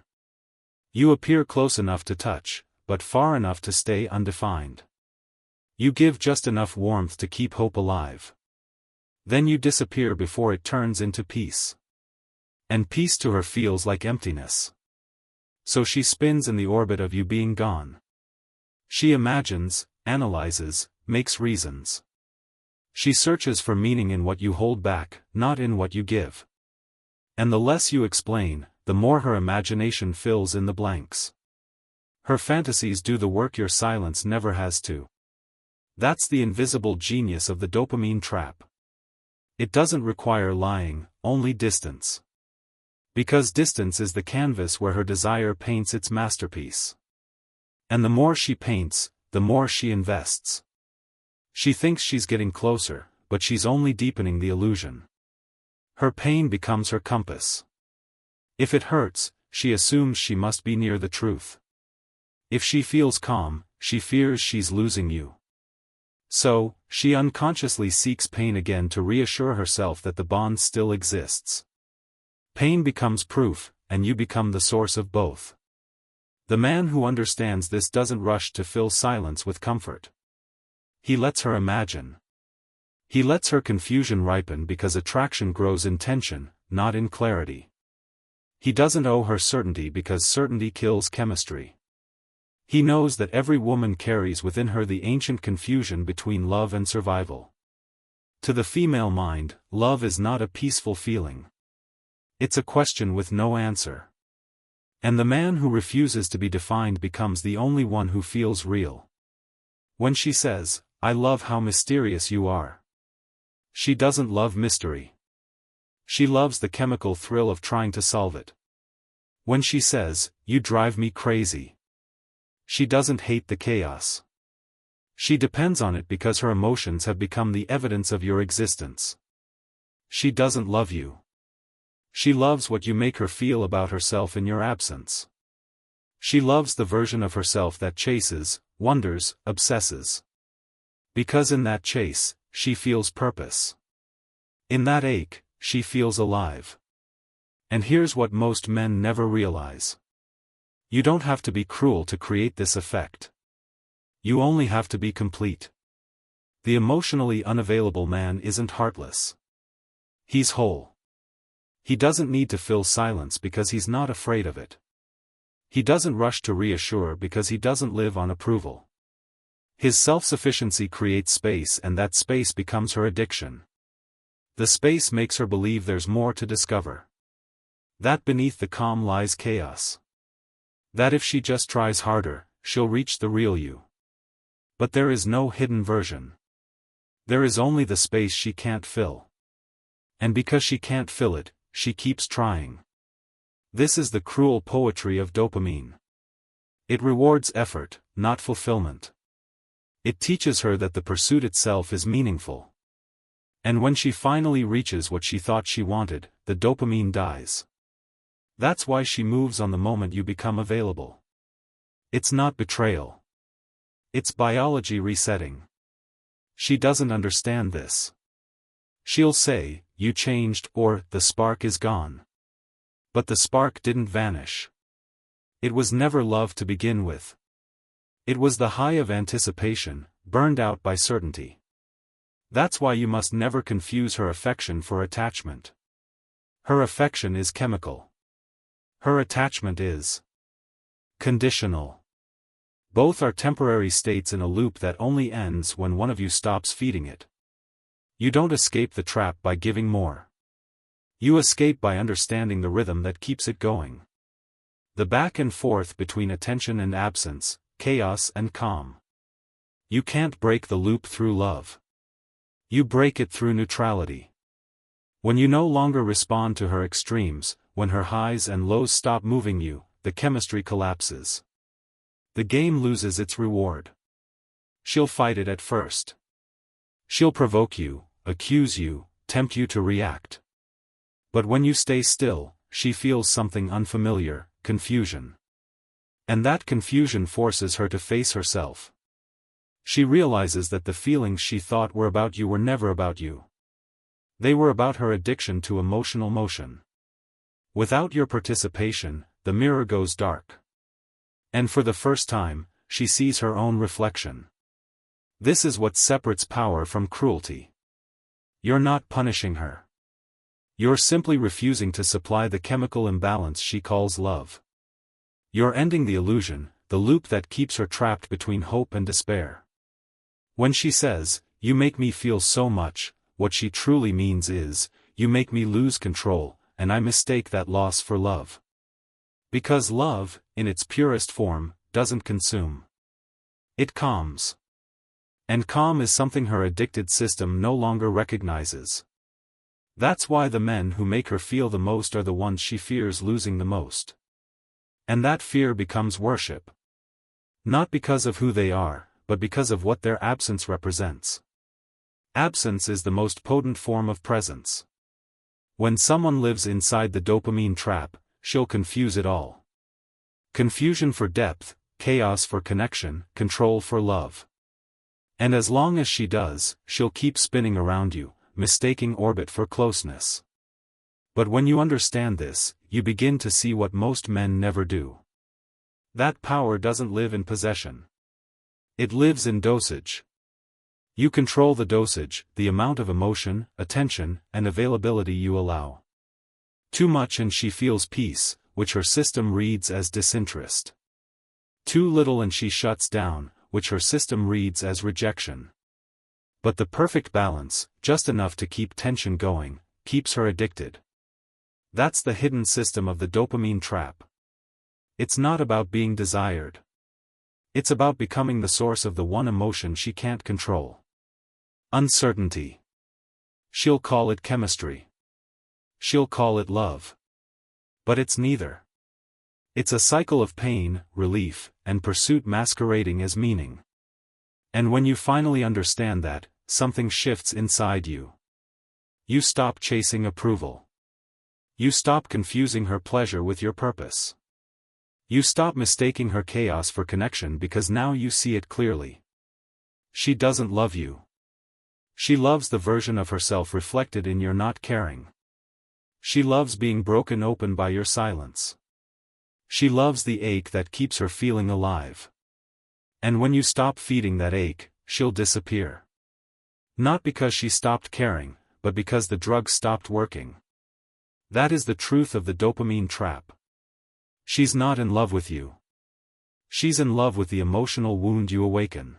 You appear close enough to touch, but far enough to stay undefined. You give just enough warmth to keep hope alive. Then you disappear before it turns into peace. And peace to her feels like emptiness. So she spins in the orbit of you being gone. She imagines, analyzes, makes reasons. She searches for meaning in what you hold back, not in what you give. And the less you explain, the more her imagination fills in the blanks. Her fantasies do the work your silence never has to. That's the invisible genius of the dopamine trap. It doesn't require lying, only distance. Because distance is the canvas where her desire paints its masterpiece. And the more she paints, the more she invests. She thinks she's getting closer, but she's only deepening the illusion. Her pain becomes her compass. If it hurts, she assumes she must be near the truth. If she feels calm, she fears she's losing you. So, she unconsciously seeks pain again to reassure herself that the bond still exists. Pain becomes proof, and you become the source of both. The man who understands this doesn't rush to fill silence with comfort. He lets her imagine. He lets her confusion ripen because attraction grows in tension, not in clarity. He doesn't owe her certainty because certainty kills chemistry. He knows that every woman carries within her the ancient confusion between love and survival. To the female mind, love is not a peaceful feeling. It's a question with no answer. And the man who refuses to be defined becomes the only one who feels real. When she says, "I love how mysterious you are," she doesn't love mystery. She loves the chemical thrill of trying to solve it. When she says, "You drive me crazy," she doesn't hate the chaos. She depends on it because her emotions have become the evidence of your existence. She doesn't love you. She loves what you make her feel about herself in your absence. She loves the version of herself that chases, wonders, obsesses. Because in that chase, she feels purpose. In that ache, she feels alive. And here's what most men never realize. You don't have to be cruel to create this effect. You only have to be complete. The emotionally unavailable man isn't heartless. He's whole. He doesn't need to fill silence because he's not afraid of it. He doesn't rush to reassure because he doesn't live on approval. His self-sufficiency creates space, and that space becomes her addiction. The space makes her believe there's more to discover. That beneath the calm lies chaos. That if she just tries harder, she'll reach the real you. But there is no hidden version. There is only the space she can't fill. And because she can't fill it, she keeps trying. This is the cruel poetry of dopamine. It rewards effort, not fulfillment. It teaches her that the pursuit itself is meaningful. And when she finally reaches what she thought she wanted, the dopamine dies. That's why she moves on the moment you become available. It's not betrayal. It's biology resetting. She doesn't understand this. She'll say, "You changed," or "The spark is gone." But the spark didn't vanish. It was never love to begin with. It was the high of anticipation, burned out by certainty. That's why you must never confuse her affection for attachment. Her affection is chemical. Her attachment is conditional. Both are temporary states in a loop that only ends when one of you stops feeding it. You don't escape the trap by giving more. You escape by understanding the rhythm that keeps it going. The back and forth between attention and absence, chaos and calm. You can't break the loop through love. You break it through neutrality. When you no longer respond to her extremes, when her highs and lows stop moving you, the chemistry collapses. The game loses its reward. She'll fight it at first. She'll provoke you, accuse you, tempt you to react. But when you stay still, she feels something unfamiliar, confusion. And that confusion forces her to face herself. She realizes that the feelings she thought were about you were never about you. They were about her addiction to emotional motion. Without your participation, the mirror goes dark. And for the first time, she sees her own reflection. This is what separates power from cruelty. You're not punishing her. You're simply refusing to supply the chemical imbalance she calls love. You're ending the illusion, the loop that keeps her trapped between hope and despair. When she says, "You make me feel so much," what she truly means is, "You make me lose control," and I mistake that loss for love. Because love, in its purest form, doesn't consume. It calms. And calm is something her addicted system no longer recognizes. That's why the men who make her feel the most are the ones she fears losing the most. And that fear becomes worship. Not because of who they are, but because of what their absence represents. Absence is the most potent form of presence. When someone lives inside the dopamine trap, she'll confuse it all. Confusion for depth, chaos for connection, control for love. And as long as she does, she'll keep spinning around you, mistaking orbit for closeness. But when you understand this, you begin to see what most men never do. That power doesn't live in possession. It lives in dosage. You control the dosage, the amount of emotion, attention, and availability you allow. Too much and she feels peace, which her system reads as disinterest. Too little and she shuts down, which her system reads as rejection. But the perfect balance, just enough to keep tension going, keeps her addicted. That's the hidden system of the dopamine trap. It's not about being desired. It's about becoming the source of the one emotion she can't control. Uncertainty. She'll call it chemistry. She'll call it love. But it's neither. It's a cycle of pain, relief, and pursuit masquerading as meaning. And when you finally understand that, something shifts inside you. You stop chasing approval. You stop confusing her pleasure with your purpose. You stop mistaking her chaos for connection because now you see it clearly. She doesn't love you. She loves the version of herself reflected in your not caring. She loves being broken open by your silence. She loves the ache that keeps her feeling alive. And when you stop feeding that ache, she'll disappear. Not because she stopped caring, but because the drug stopped working. That is the truth of the dopamine trap. She's not in love with you. She's in love with the emotional wound you awaken.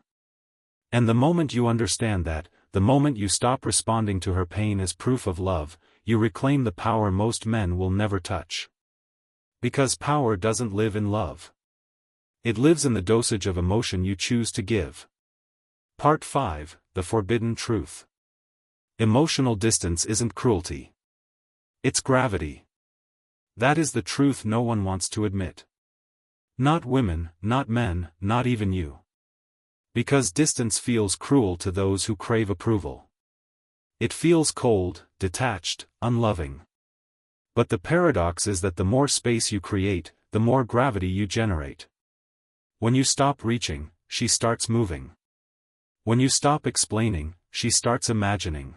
And the moment you understand that, the moment you stop responding to her pain as proof of love, you reclaim the power most men will never touch. Because power doesn't live in love. It lives in the dosage of emotion you choose to give. Part 5, The Forbidden Truth. Emotional distance isn't cruelty. It's gravity. That is the truth no one wants to admit. Not women, not men, not even you. Because distance feels cruel to those who crave approval. It feels cold, detached, unloving. But the paradox is that the more space you create, the more gravity you generate. When you stop reaching, she starts moving. When you stop explaining, she starts imagining.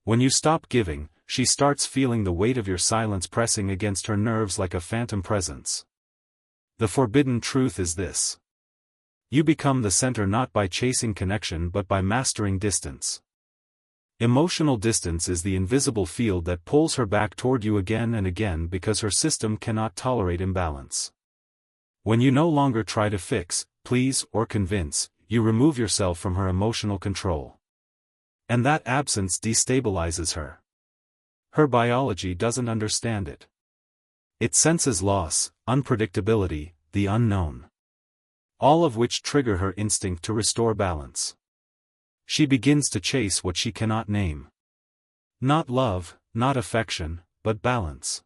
When you stop giving, she starts feeling the weight of your silence pressing against her nerves like a phantom presence. The forbidden truth is this. You become the center not by chasing connection but by mastering distance. Emotional distance is the invisible field that pulls her back toward you again and again because her system cannot tolerate imbalance. When you no longer try to fix, please, or convince, you remove yourself from her emotional control. And that absence destabilizes her. Her biology doesn't understand it. It senses loss, unpredictability, the unknown. All of which trigger her instinct to restore balance. She begins to chase what she cannot name. Not love, not affection, but balance.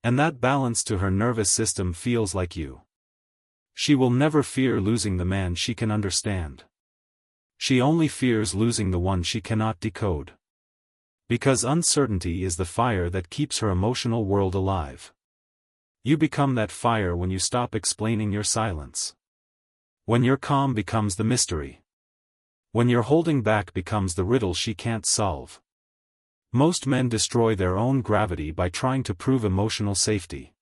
And that balance to her nervous system feels like you. She will never fear losing the man she can understand. She only fears losing the one she cannot decode. Because uncertainty is the fire that keeps her emotional world alive. You become that fire when you stop explaining your silence. When your calm becomes the mystery. When your holding back becomes the riddle she can't solve. Most men destroy their own gravity by trying to prove emotional safety.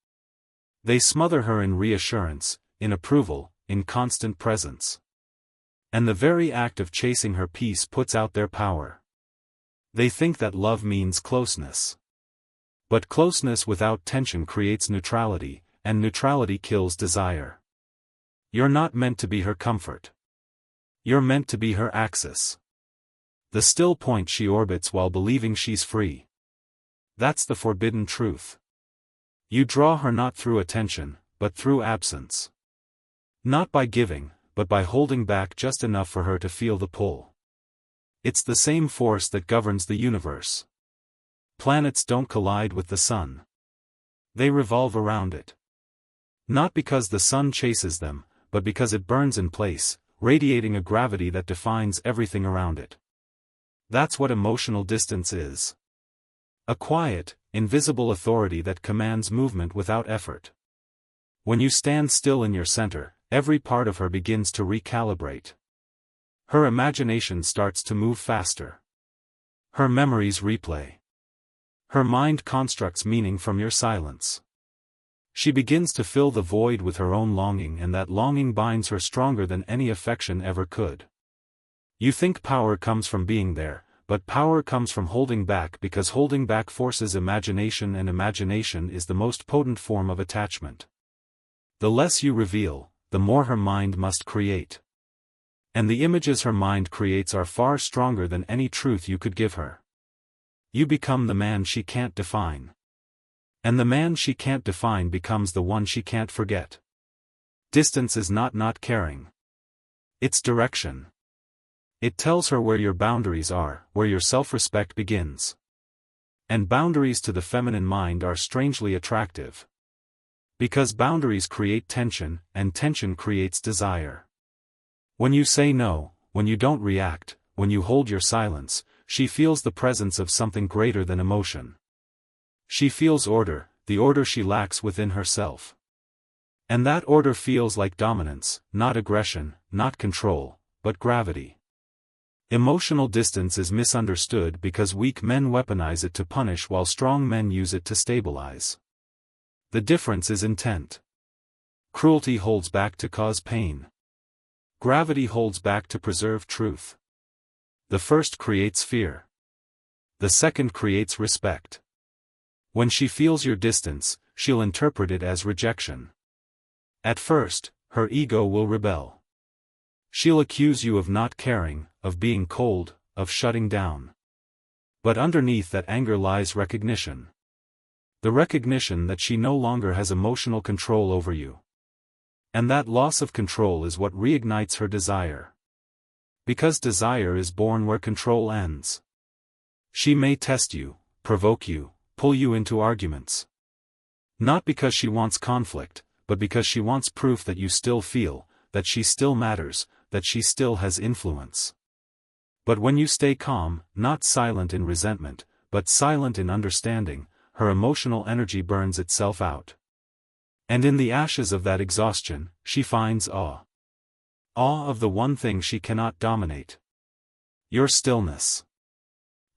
They smother her in reassurance, in approval, in constant presence. And the very act of chasing her peace puts out their power. They think that love means closeness. But closeness without tension creates neutrality, and neutrality kills desire. You're not meant to be her comfort. You're meant to be her axis. The still point she orbits while believing she's free. That's the forbidden truth. You draw her not through attention, but through absence. Not by giving, but by holding back just enough for her to feel the pull. It's the same force that governs the universe. Planets don't collide with the sun. They revolve around it. Not because the sun chases them, but because it burns in place, radiating a gravity that defines everything around it. That's what emotional distance is. A quiet, invisible authority that commands movement without effort. When you stand still in your center, every part of her begins to recalibrate. Her imagination starts to move faster. Her memories replay. Her mind constructs meaning from your silence. She begins to fill the void with her own longing, and that longing binds her stronger than any affection ever could. You think power comes from being there, but power comes from holding back, because holding back forces imagination, and imagination is the most potent form of attachment. The less you reveal, the more her mind must create. And the images her mind creates are far stronger than any truth you could give her. You become the man she can't define. And the man she can't define becomes the one she can't forget. Distance is not caring. It's direction. It tells her where your boundaries are, where your self-respect begins. And boundaries to the feminine mind are strangely attractive. Because boundaries create tension, and tension creates desire. When you say no, when you don't react, when you hold your silence, she feels the presence of something greater than emotion. She feels order, the order she lacks within herself. And that order feels like dominance, not aggression, not control, but gravity. Emotional distance is misunderstood because weak men weaponize it to punish while strong men use it to stabilize. The difference is intent. Cruelty holds back to cause pain. Gravity holds back to preserve truth. The first creates fear. The second creates respect. When she feels your distance, she'll interpret it as rejection. At first, her ego will rebel. She'll accuse you of not caring, of being cold, of shutting down. But underneath that anger lies recognition. The recognition that she no longer has emotional control over you. And that loss of control is what reignites her desire. Because desire is born where control ends. She may test you, provoke you, pull you into arguments. Not because she wants conflict, but because she wants proof that you still feel, that she still matters, that she still has influence. But when you stay calm, not silent in resentment, but silent in understanding, her emotional energy burns itself out. And in the ashes of that exhaustion, she finds awe. Awe of the one thing she cannot dominate. Your stillness.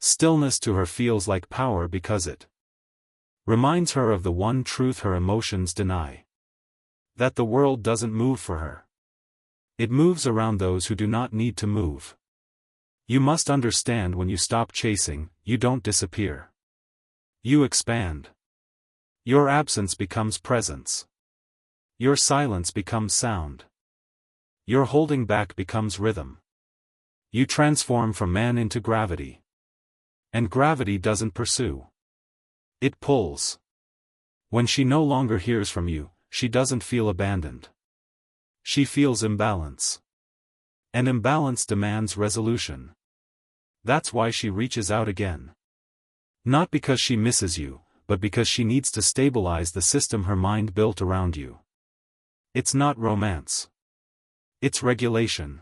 Stillness to her feels like power because it reminds her of the one truth her emotions deny. That the world doesn't move for her. It moves around those who do not need to move. You must understand, when you stop chasing, you don't disappear. You expand. Your absence becomes presence. Your silence becomes sound. Your holding back becomes rhythm. You transform from man into gravity. And gravity doesn't pursue. It pulls. When she no longer hears from you, she doesn't feel abandoned. She feels imbalance. And imbalance demands resolution. That's why she reaches out again. Not because she misses you, but because she needs to stabilize the system her mind built around you. It's not romance. It's regulation.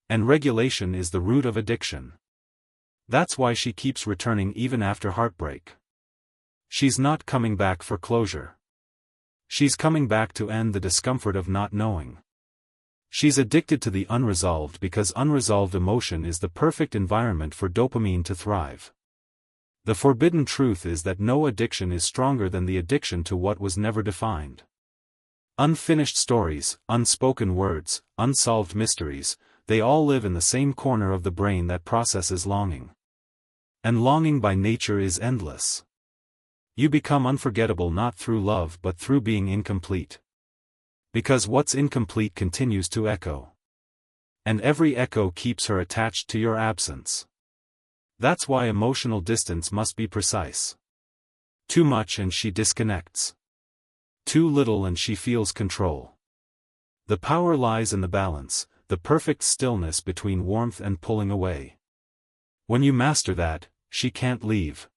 And regulation is the root of addiction. That's why she keeps returning even after heartbreak. She's not coming back for closure. She's coming back to end the discomfort of not knowing. She's addicted to the unresolved because unresolved emotion is the perfect environment for dopamine to thrive. The forbidden truth is that no addiction is stronger than the addiction to what was never defined. Unfinished stories, unspoken words, unsolved mysteries, they all live in the same corner of the brain that processes longing. And longing by nature is endless. You become unforgettable not through love but through being incomplete. Because what's incomplete continues to echo. And every echo keeps her attached to your absence. That's why emotional distance must be precise. Too much and she disconnects. Too little and she feels control. The power lies in the balance, the perfect stillness between warmth and pulling away. When you master that, she can't leave.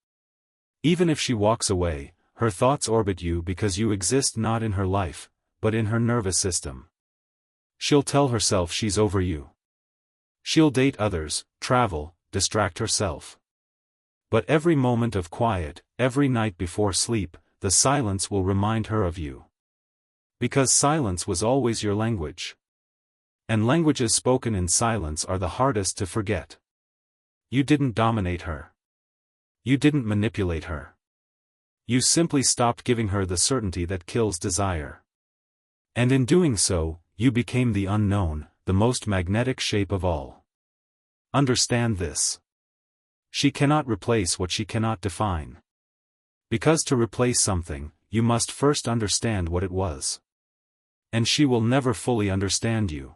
Even if she walks away, her thoughts orbit you because you exist not in her life, but in her nervous system. She'll tell herself she's over you. She'll date others, travel, distract herself. But every moment of quiet, every night before sleep, the silence will remind her of you. Because silence was always your language. And languages spoken in silence are the hardest to forget. You didn't dominate her. You didn't manipulate her. You simply stopped giving her the certainty that kills desire. And in doing so, you became the unknown, the most magnetic shape of all. Understand this. She cannot replace what she cannot define. Because to replace something, you must first understand what it was. And she will never fully understand you.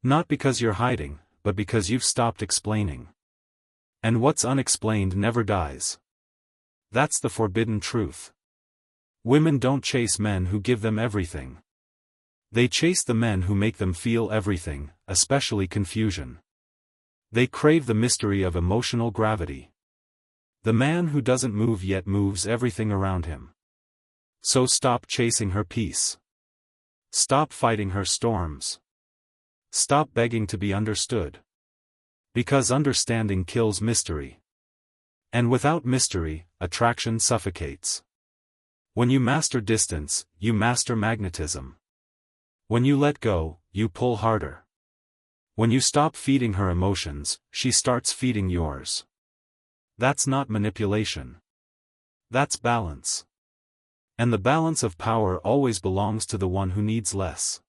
Not because you're hiding, but because you've stopped explaining. And what's unexplained never dies. That's the forbidden truth. Women don't chase men who give them everything. They chase the men who make them feel everything, especially confusion. They crave the mystery of emotional gravity. The man who doesn't move yet moves everything around him. So stop chasing her peace. Stop fighting her storms. Stop begging to be understood. Because understanding kills mystery. And without mystery, attraction suffocates. When you master distance, you master magnetism. When you let go, you pull harder. When you stop feeding her emotions, she starts feeding yours. That's not manipulation. That's balance. And the balance of power always belongs to the one who needs less.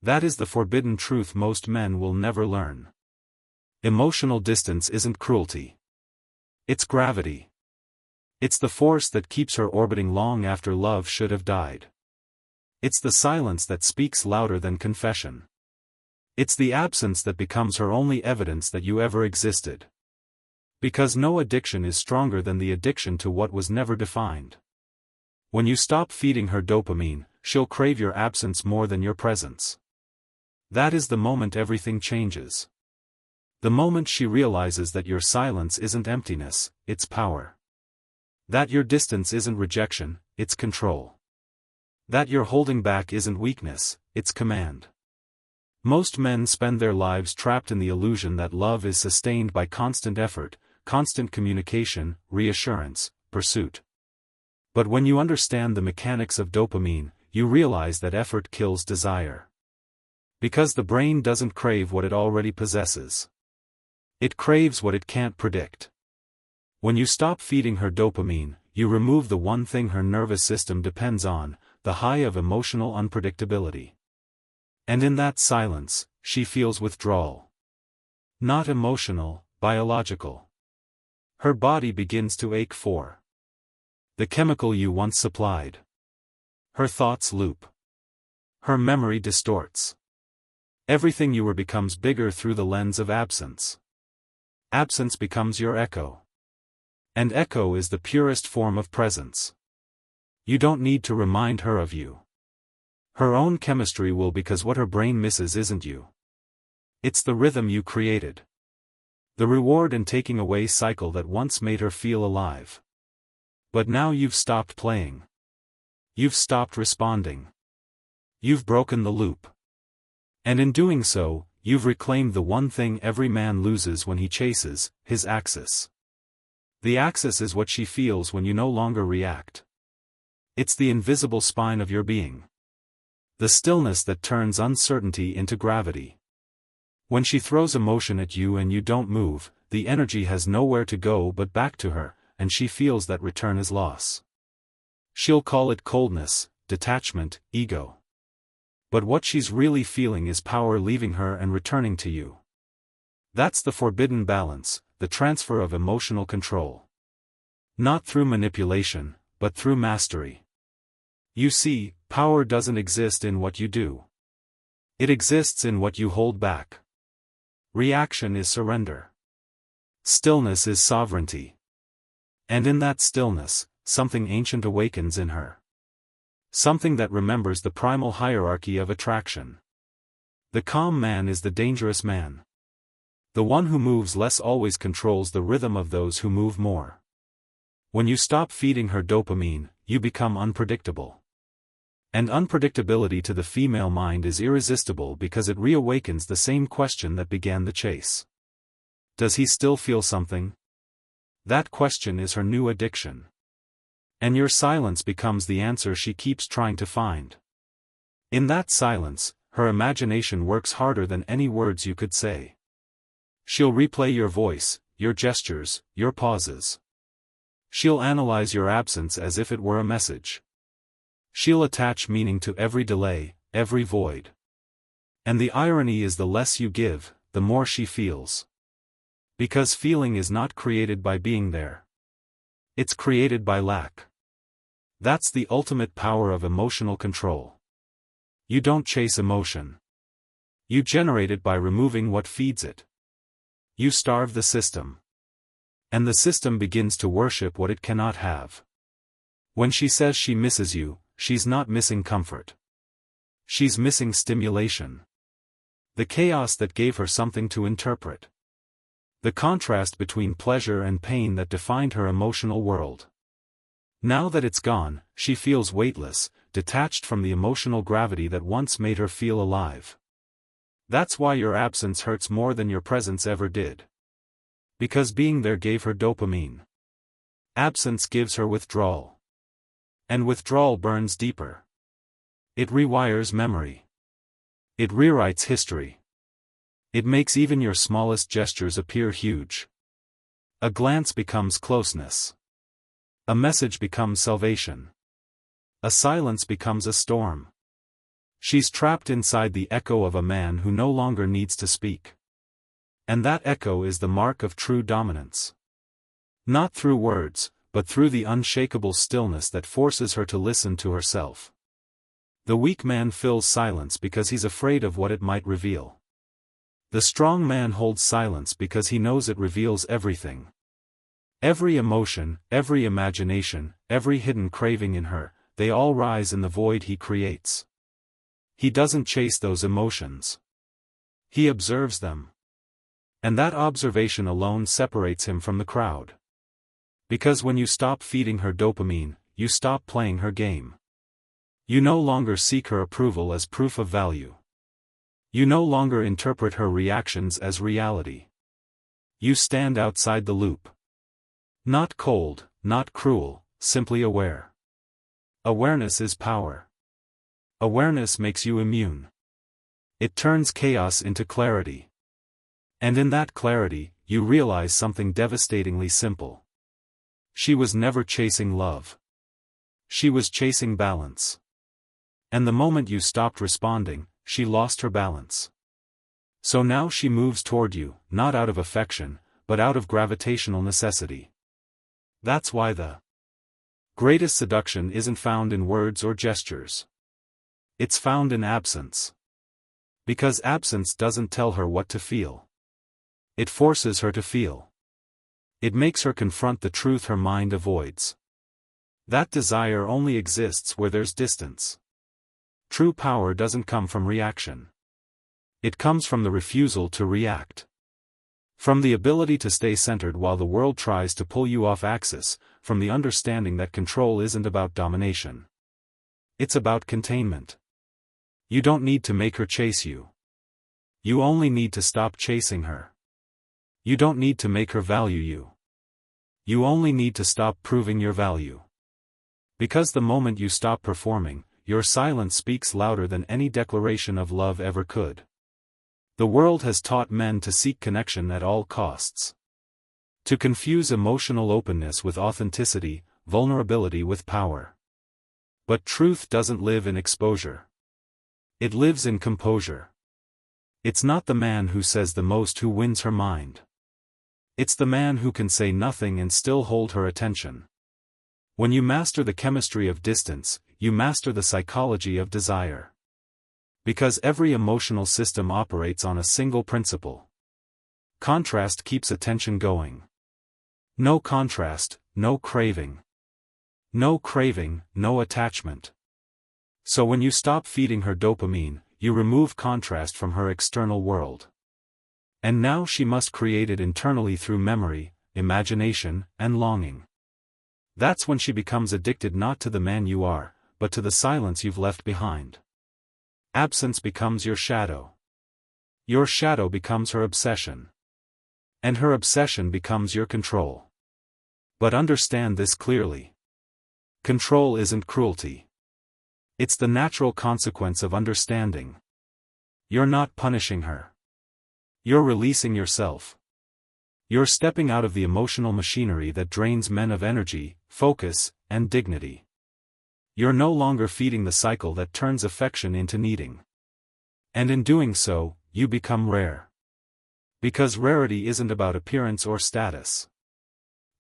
That is the forbidden truth most men will never learn. Emotional distance isn't cruelty. It's gravity. It's the force that keeps her orbiting long after love should have died. It's the silence that speaks louder than confession. It's the absence that becomes her only evidence that you ever existed. Because no addiction is stronger than the addiction to what was never defined. When you stop feeding her dopamine, she'll crave your absence more than your presence. That is the moment everything changes. The moment she realizes that your silence isn't emptiness, it's power. That your distance isn't rejection, it's control. That your holding back isn't weakness, it's command. Most men spend their lives trapped in the illusion that love is sustained by constant effort, constant communication, reassurance, pursuit. But when you understand the mechanics of dopamine, you realize that effort kills desire. Because the brain doesn't crave what it already possesses. It craves what it can't predict. When you stop feeding her dopamine, you remove the one thing her nervous system depends on, the high of emotional unpredictability. And in that silence, she feels withdrawal. Not emotional, biological. Her body begins to ache for the chemical you once supplied. Her thoughts loop. Her memory distorts. Everything you were becomes bigger through the lens of absence. Absence becomes your echo. And echo is the purest form of presence. You don't need to remind her of you. Her own chemistry will, because what her brain misses isn't you. It's the rhythm you created. The reward and taking away cycle that once made her feel alive. But now you've stopped playing. You've stopped responding. You've broken the loop. And in doing so, you've reclaimed the one thing every man loses when he chases, his axis. The axis is what she feels when you no longer react. It's the invisible spine of your being. The stillness that turns uncertainty into gravity. When she throws emotion at you and you don't move, the energy has nowhere to go but back to her, and she feels that return is loss. She'll call it coldness, detachment, ego. But what she's really feeling is power leaving her and returning to you. That's the forbidden balance, the transfer of emotional control. Not through manipulation, but through mastery. You see, power doesn't exist in what you do. It exists in what you hold back. Reaction is surrender. Stillness is sovereignty. And in that stillness, something ancient awakens in her. Something that remembers the primal hierarchy of attraction. The calm man is the dangerous man. The one who moves less always controls the rhythm of those who move more. When you stop feeding her dopamine, you become unpredictable. And unpredictability to the female mind is irresistible because it reawakens the same question that began the chase. Does he still feel something? That question is her new addiction. And your silence becomes the answer she keeps trying to find. In that silence, her imagination works harder than any words you could say. She'll replay your voice, your gestures, your pauses. She'll analyze your absence as if it were a message. She'll attach meaning to every delay, every void. And the irony is the less you give, the more she feels. Because feeling is not created by being there. It's created by lack. That's the ultimate power of emotional control. You don't chase emotion. You generate it by removing what feeds it. You starve the system. And the system begins to worship what it cannot have. When she says she misses you, she's not missing comfort. She's missing stimulation. The chaos that gave her something to interpret. The contrast between pleasure and pain that defined her emotional world. Now that it's gone, she feels weightless, detached from the emotional gravity that once made her feel alive. That's why your absence hurts more than your presence ever did. Because being there gave her dopamine. Absence gives her withdrawal. And withdrawal burns deeper. It rewires memory. It rewrites history. It makes even your smallest gestures appear huge. A glance becomes closeness. A message becomes salvation. A silence becomes a storm. She's trapped inside the echo of a man who no longer needs to speak. And that echo is the mark of true dominance. Not through words, but through the unshakable stillness that forces her to listen to herself. The weak man fills silence because he's afraid of what it might reveal. The strong man holds silence because he knows it reveals everything. Every emotion, every imagination, every hidden craving in her, they all rise in the void he creates. He doesn't chase those emotions. He observes them. And that observation alone separates him from the crowd. Because when you stop feeding her dopamine, you stop playing her game. You no longer seek her approval as proof of value. You no longer interpret her reactions as reality. You stand outside the loop. Not cold, not cruel, simply aware. Awareness is power. Awareness makes you immune. It turns chaos into clarity. And in that clarity, you realize something devastatingly simple. She was never chasing love. She was chasing balance. And the moment you stopped responding, she lost her balance. So now she moves toward you, not out of affection, but out of gravitational necessity. That's why the greatest seduction isn't found in words or gestures. It's found in absence. Because absence doesn't tell her what to feel. It forces her to feel. It makes her confront the truth her mind avoids. That desire only exists where there's distance. True power doesn't come from reaction. It comes from the refusal to react. From the ability to stay centered while the world tries to pull you off axis, from the understanding that control isn't about domination. It's about containment. You don't need to make her chase you. You only need to stop chasing her. You don't need to make her value you. You only need to stop proving your value. Because the moment you stop performing, your silence speaks louder than any declaration of love ever could. The world has taught men to seek connection at all costs. To confuse emotional openness with authenticity, vulnerability with power. But truth doesn't live in exposure. It lives in composure. It's not the man who says the most who wins her mind. It's the man who can say nothing and still hold her attention. When you master the chemistry of distance, you master the psychology of desire. Because every emotional system operates on a single principle. Contrast keeps attention going. No contrast, no craving. No craving, no attachment. So when you stop feeding her dopamine, you remove contrast from her external world. And now she must create it internally through memory, imagination, and longing. That's when she becomes addicted not to the man you are, but to the silence you've left behind. Absence becomes your shadow. Your shadow becomes her obsession. And her obsession becomes your control. But understand this clearly. Control isn't cruelty. It's the natural consequence of understanding. You're not punishing her. You're releasing yourself. You're stepping out of the emotional machinery that drains men of energy, focus, and dignity. You're no longer feeding the cycle that turns affection into needing. And in doing so, you become rare. Because rarity isn't about appearance or status.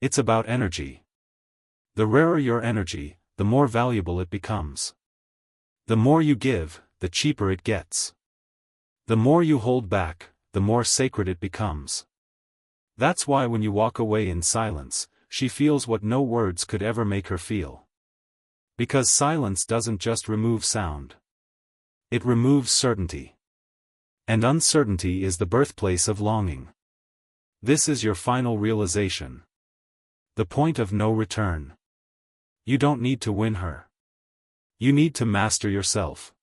It's about energy. The rarer your energy, the more valuable it becomes. The more you give, the cheaper it gets. The more you hold back, the more sacred it becomes. That's why when you walk away in silence, she feels what no words could ever make her feel. Because silence doesn't just remove sound. It removes certainty. And uncertainty is the birthplace of longing. This is your final realization. The point of no return. You don't need to win her. You need to master yourself.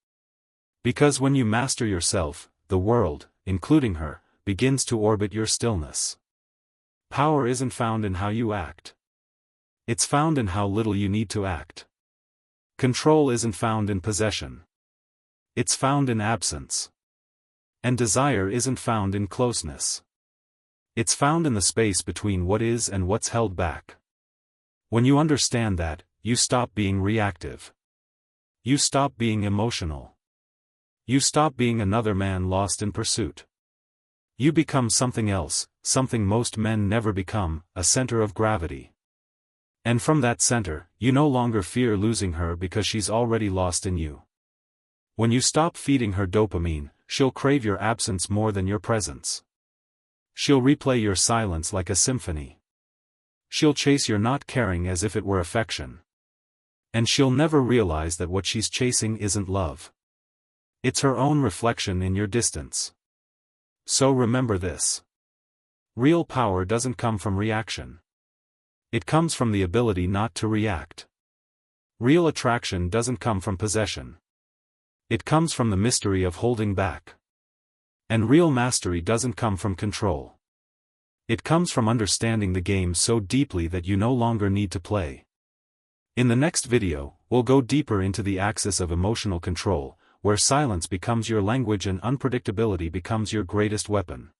Because when you master yourself, the world, including her, begins to orbit your stillness. Power isn't found in how you act. It's found in how little you need to act. Control isn't found in possession. It's found in absence. And desire isn't found in closeness. It's found in the space between what is and what's held back. When you understand that, you stop being reactive. You stop being emotional. You stop being another man lost in pursuit. You become something else, something most men never become, a center of gravity. And from that center, you no longer fear losing her because she's already lost in you. When you stop feeding her dopamine, she'll crave your absence more than your presence. She'll replay your silence like a symphony. She'll chase your not caring as if it were affection. And she'll never realize that what she's chasing isn't love. It's her own reflection in your distance. So remember this. Real power doesn't come from reaction. It comes from the ability not to react. Real attraction doesn't come from possession. It comes from the mystery of holding back. And real mastery doesn't come from control. It comes from understanding the game so deeply that you no longer need to play. In the next video, we'll go deeper into the axis of emotional control, where silence becomes your language and unpredictability becomes your greatest weapon.